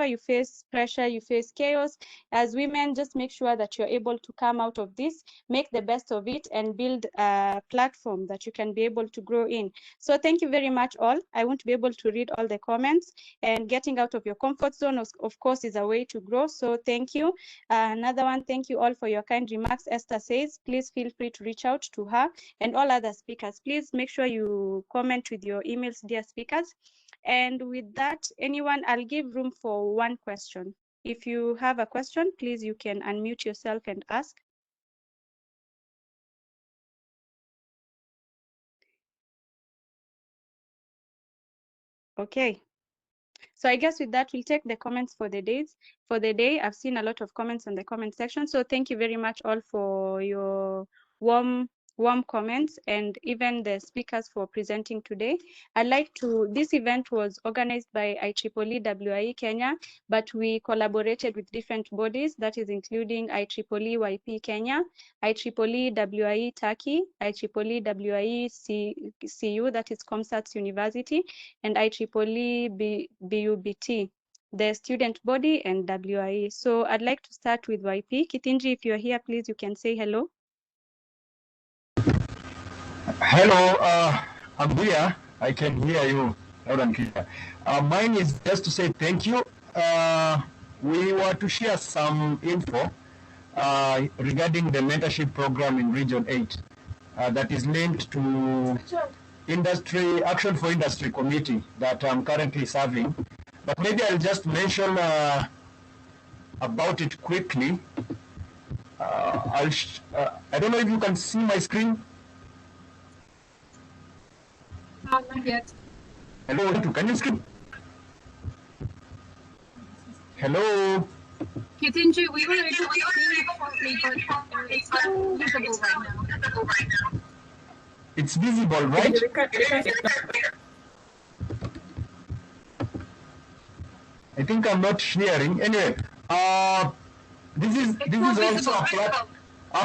you face pressure, you face chaos, as women, just make sure that you're able to come out of this, make the best of it, and build a platform that you can be able to grow in. So thank you very much all. I won't be able to read all the comments, and getting out of your comfort zone, of course, is a way to grow. So thank you. Another one, thank you all for your kind remarks. Esther says, please feel free to reach out to her and all other speakers. Please make sure you comment with your emails, dear speakers. And with that, anyone, I'll give room for one question. If you have a question, please, you can unmute yourself and ask. Okay. So I guess with that, we'll take the comments for the day. I've seen a lot of comments on the comment section. So thank you very much all for your warm comments, and even the speakers for presenting today. This event was organized by IEEE WIE Kenya, but we collaborated with different bodies, that is including IEEE YP Kenya, IEEE WIE Turkey, IEEE WIE CU, that is Comsats University, and IEEE BUET, the student body, and WIE. So I'd like to start with YP. Kitinji, if you're here, please, you can say hello. Hello, I'm here. I can hear you loud and clear. Mine is just to say thank you. We were to share some info regarding the mentorship program in Region 8 that is linked to Industry Action for Industry Committee that I'm currently serving. But maybe I'll just mention about it quickly. I don't know if you can see my screen. Not yet. Hello, can you speak? Hello. Kitinji, we were able to see it shortly, but it's not visible right now. It's visible, right? I think I'm not hearing. Anyway, this is also a platform.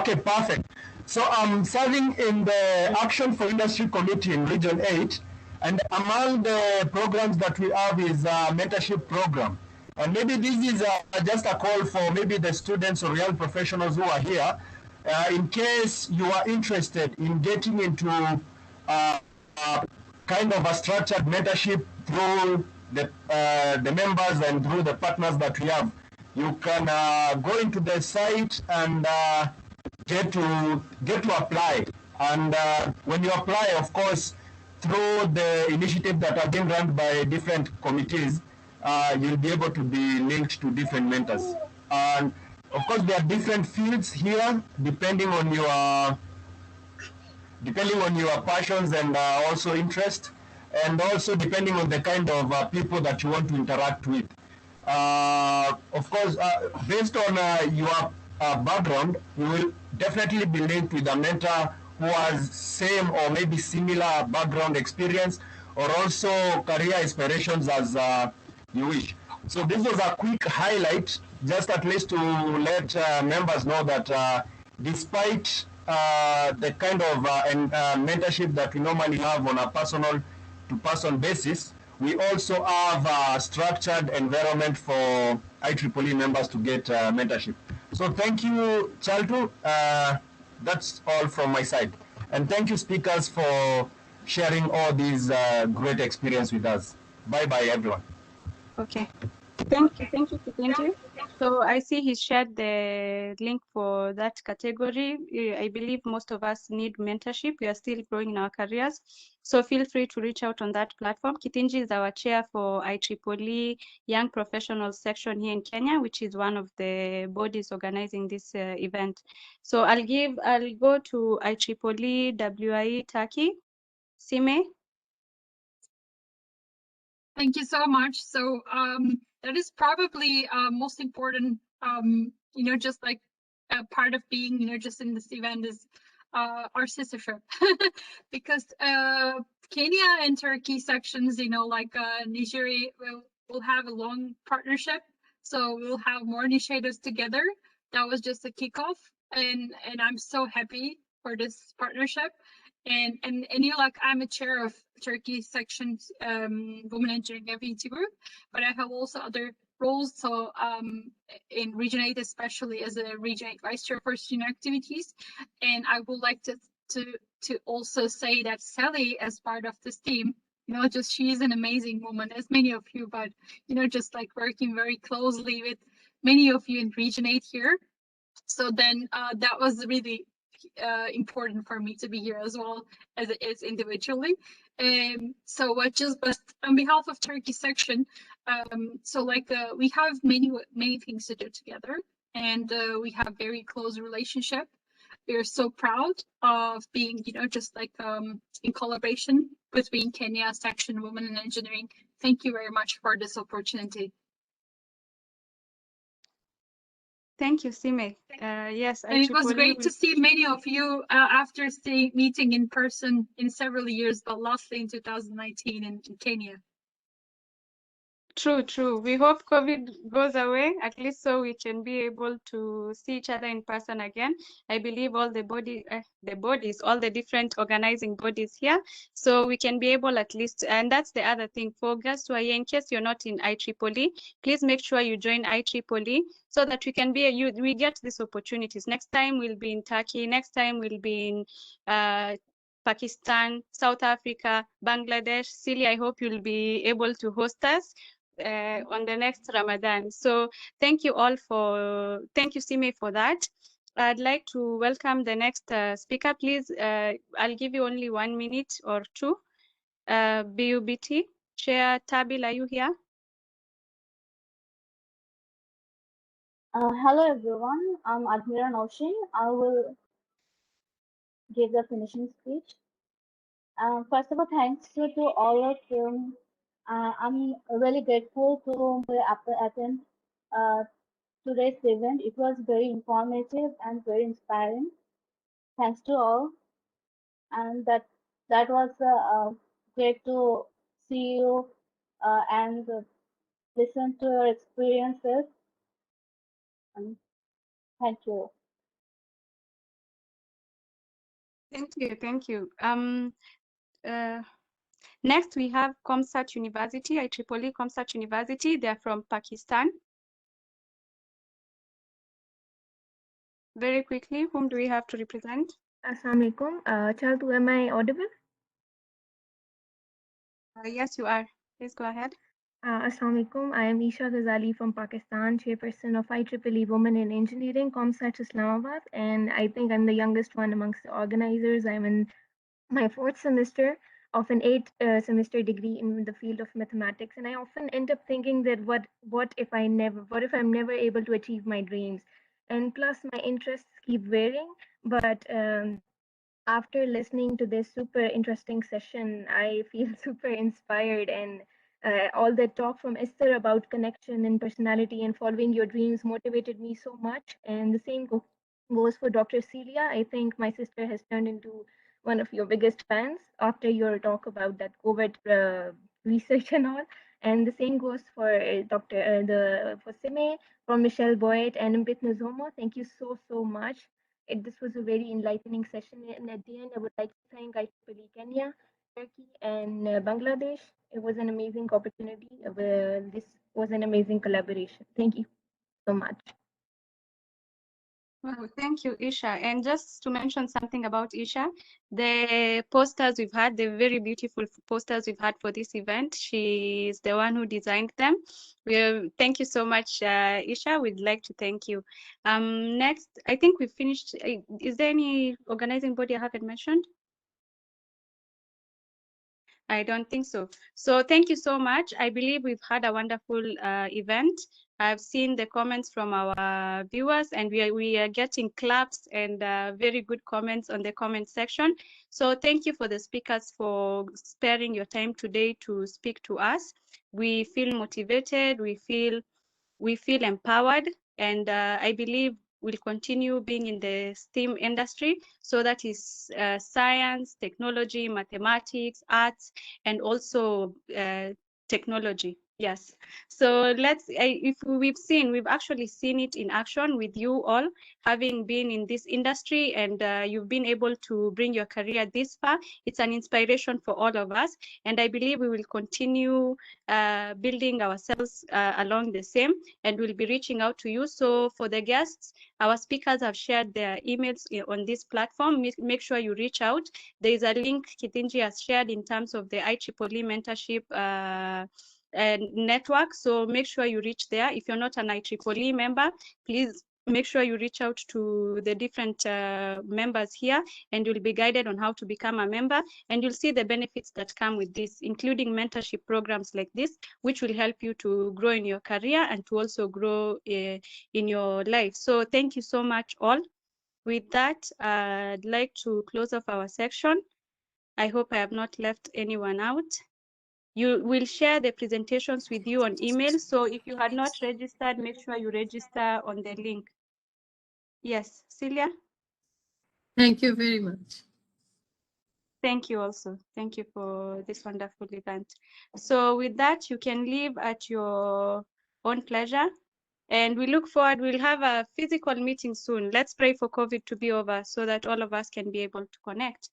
Okay, perfect. So I'm serving in the Action for Industry Committee in Region 8, and among the programs that we have is a mentorship program. And maybe this is just a call for maybe the students or young professionals who are here, in case you are interested in getting into kind of a structured mentorship through the members and through the partners that we have. You can go into the site and get to apply, and when you apply, of course, through the initiative that are being run by different committees, you'll be able to be linked to different mentors. And of course, there are different fields here depending on your passions and also interest, and also depending on the kind of people that you want to interact with. Of course, based on your background, you will definitely be linked with a mentor who has same or maybe similar background experience, or also career aspirations as you wish. So this was a quick highlight, just at least to let members know that despite the kind of mentorship that we normally have on a person-to-person basis, we also have a structured environment for IEEE members to get mentorship. So thank you, Chaltu. That's all from my side. And thank you, speakers, for sharing all these great experience with us. Bye-bye, everyone. Okay. Thank you. So I see he shared the link for that category. I believe most of us need mentorship. We are still growing in our careers. So feel free to reach out on that platform. Kitinji is our chair for IEEE Young Professionals section here in Kenya, which is one of the bodies organizing this event. So I'll go to IEEE WIE Turkey. Simay. Thank you so much. So that is probably most important, just like a part of being, just in this event is our sistership. Because Kenya and Turkey sections, like Njeri will have a long partnership. So we'll have more initiatives together. That was just a kickoff. And I'm so happy for this partnership. And you know, like I'm a chair of Turkey section Women Engineering FET group, but I have also other roles. So in Region 8, especially as a Region 8 Vice Chair for Student Activities. And I would like to also say that Celia, as part of this team, you know, just she's an amazing woman, as many of you, but you know, just like working very closely with many of you in Region 8 here. So then that was really important for me to be here as well as it is individually. So but on behalf of Turkey section, so like we have many things to do together, and we have very close relationship. We are so proud of being, you know, just like in collaboration between Kenya section Women in Engineering. Thank you very much for this opportunity. Thank you, Simay. Yes, And it was IEEE great to see many of you after meeting in person in several years, but lastly in 2019 in Kenya. True. We hope COVID goes away, at least so we can be able to see each other in person again. I believe all the bodies, all the different organizing bodies here, so we can be able at least, and that's the other thing, for guests who are here, in case you're not in IEEE, please make sure you join IEEE so that we can we get these opportunities. Next time we'll be in Turkey, next time we'll be in Pakistan, South Africa, Bangladesh. Celia, I hope you'll be able to host us on the next Ramadan. So thank you all thank you, Simay, for that. I'd like to welcome the next speaker, please. I'll give you only 1 minute or two. BUBT Chair Tabil, are you here? Hello everyone, I'm Admira Naushin. I will give the finishing speech. First of all, thanks to all of you. I'm really grateful to attend today's event. It was very informative and very inspiring. Thanks to all, and that was great to see you and listen to your experiences. Thank you. Thank you. Next, we have Comsat University, IEEE Comsat University. They're from Pakistan. Very quickly, whom do we have to represent? Assalamu alaikum. Chaltu, am I audible? Yes, you are. Please go ahead. Assalamu alaikum. I am Isha Ghazali from Pakistan, chairperson of IEEE Women in Engineering, Comsat Islamabad, and I think I'm the youngest one amongst the organizers. I'm in my 4th semester of an 8-semester degree in the field of mathematics, and I often end up thinking that what if I'm never able to achieve my dreams? And plus, my interests keep varying, but after listening to this super interesting session, I feel super inspired, and all the talk from Esther about connection and personality and following your dreams motivated me so much. And the same goes for Dr. Celia. I think my sister has turned into one of your biggest fans after your talk about that COVID research and all. And the same goes for for Simay, for Michelle Boit and Mbithe Mzomo. Thank you so much. This was a very enlightening session, and at the end, I would like to thank IEEE Kenya, Turkey, and Bangladesh. It was an amazing opportunity. This was an amazing collaboration. Thank you so much. Well, thank you, Isha. And just to mention something about Isha, the posters we've had, the very beautiful posters we've had for this event, she is the one who designed them. Thank you so much, Isha. We'd like to thank you. Next, I think we've finished. Is there any organizing body I haven't mentioned? I don't think so. So thank you so much. I believe we've had a wonderful event. I've seen the comments from our viewers, and we are getting claps and very good comments on the comment section. So thank you for the speakers for sparing your time today to speak to us. We feel motivated, we feel empowered, and I believe we'll continue being in the STEAM industry. So that is science, technology, mathematics, arts, and also technology. Yes. So if we've actually seen it in action with you all, having been in this industry, and you've been able to bring your career this far. It's an inspiration for all of us. And I believe we will continue building ourselves along the same, and we'll be reaching out to you. So for the guests, our speakers have shared their emails on this platform. Make sure you reach out. There is a link Kitinji has shared in terms of the IEEE mentorship network. So make sure you reach there. If you're not an IEEE member, please make sure you reach out to the different members here, and you'll be guided on how to become a member. And you'll see the benefits that come with this, including mentorship programs like this, which will help you to grow in your career and to also grow in your life. So thank you so much all. With that, I'd like to close off our section. I hope I have not left anyone out. You will share the presentations with you on email. So if you had not registered, make sure you register on the link. Yes, Celia? Thank you very much. Thank you also. Thank you for this wonderful event. So with that, you can leave at your own pleasure. And we look forward, we'll have a physical meeting soon. Let's pray for COVID to be over so that all of us can be able to connect.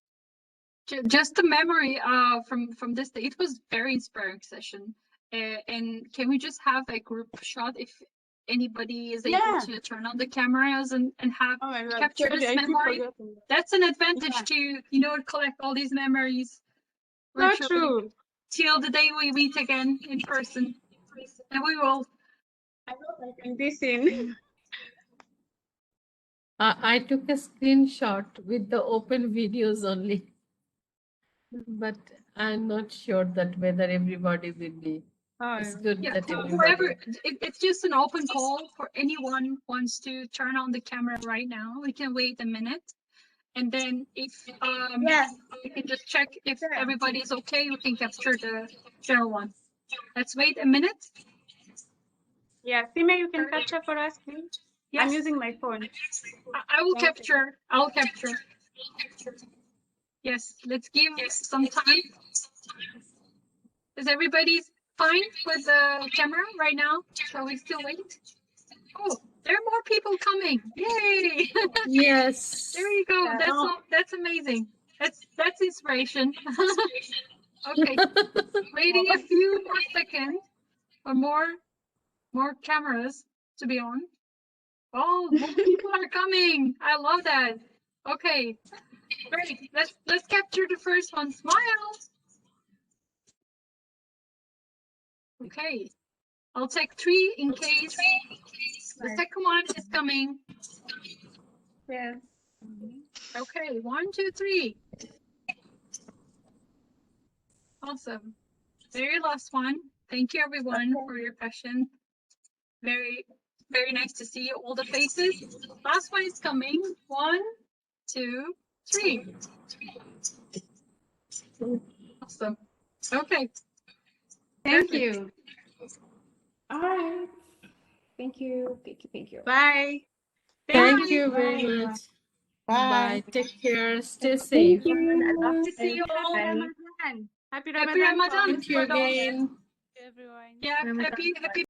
Just a memory from this day. It was very inspiring session. And can we just have a group shot if anybody is able to turn on the cameras and have capture this memory? That's an advantage to, collect all these memories. So true. Till the day we meet again in person. And we will. I hope I can be seen. I took a screenshot with the open videos only, but I'm not sure that whether everybody will be. It's good that whoever, it's just an open call for anyone who wants to turn on the camera right now. We can wait a minute, and then if we can just check if everybody is okay. We can capture the general one. Let's wait a minute. Yeah, Simay, you can capture for us, please. Yes. I'm using my phone. I will capture. I'll capture. Yes, let's give some time. Is everybody fine with the camera right now? Shall we still wait? Oh, there are more people coming. Yay! Yes. There you go. That's amazing. That's inspiration. Okay. Waiting a few more seconds for more cameras to be on. Oh, more people are coming. I love that. Okay. Great. Let's capture the first one. Smile. Okay. I'll take 3 in case the second one is coming. Yeah. Okay, 1, 2, 3. Awesome. Very last one. Thank you everyone for your passion. Very, very nice to see all the faces. Last one is coming. 1, 2, 3. Awesome. Okay. Thank you. All right. Thank you. Thank you. Thank you. Bye. Thank you very much. Bye. Take care. Stay safe. Thank you. I love to see you all. Happy Ramadan. Happy Ramadan. Thank you again. Everyone. Yeah, happy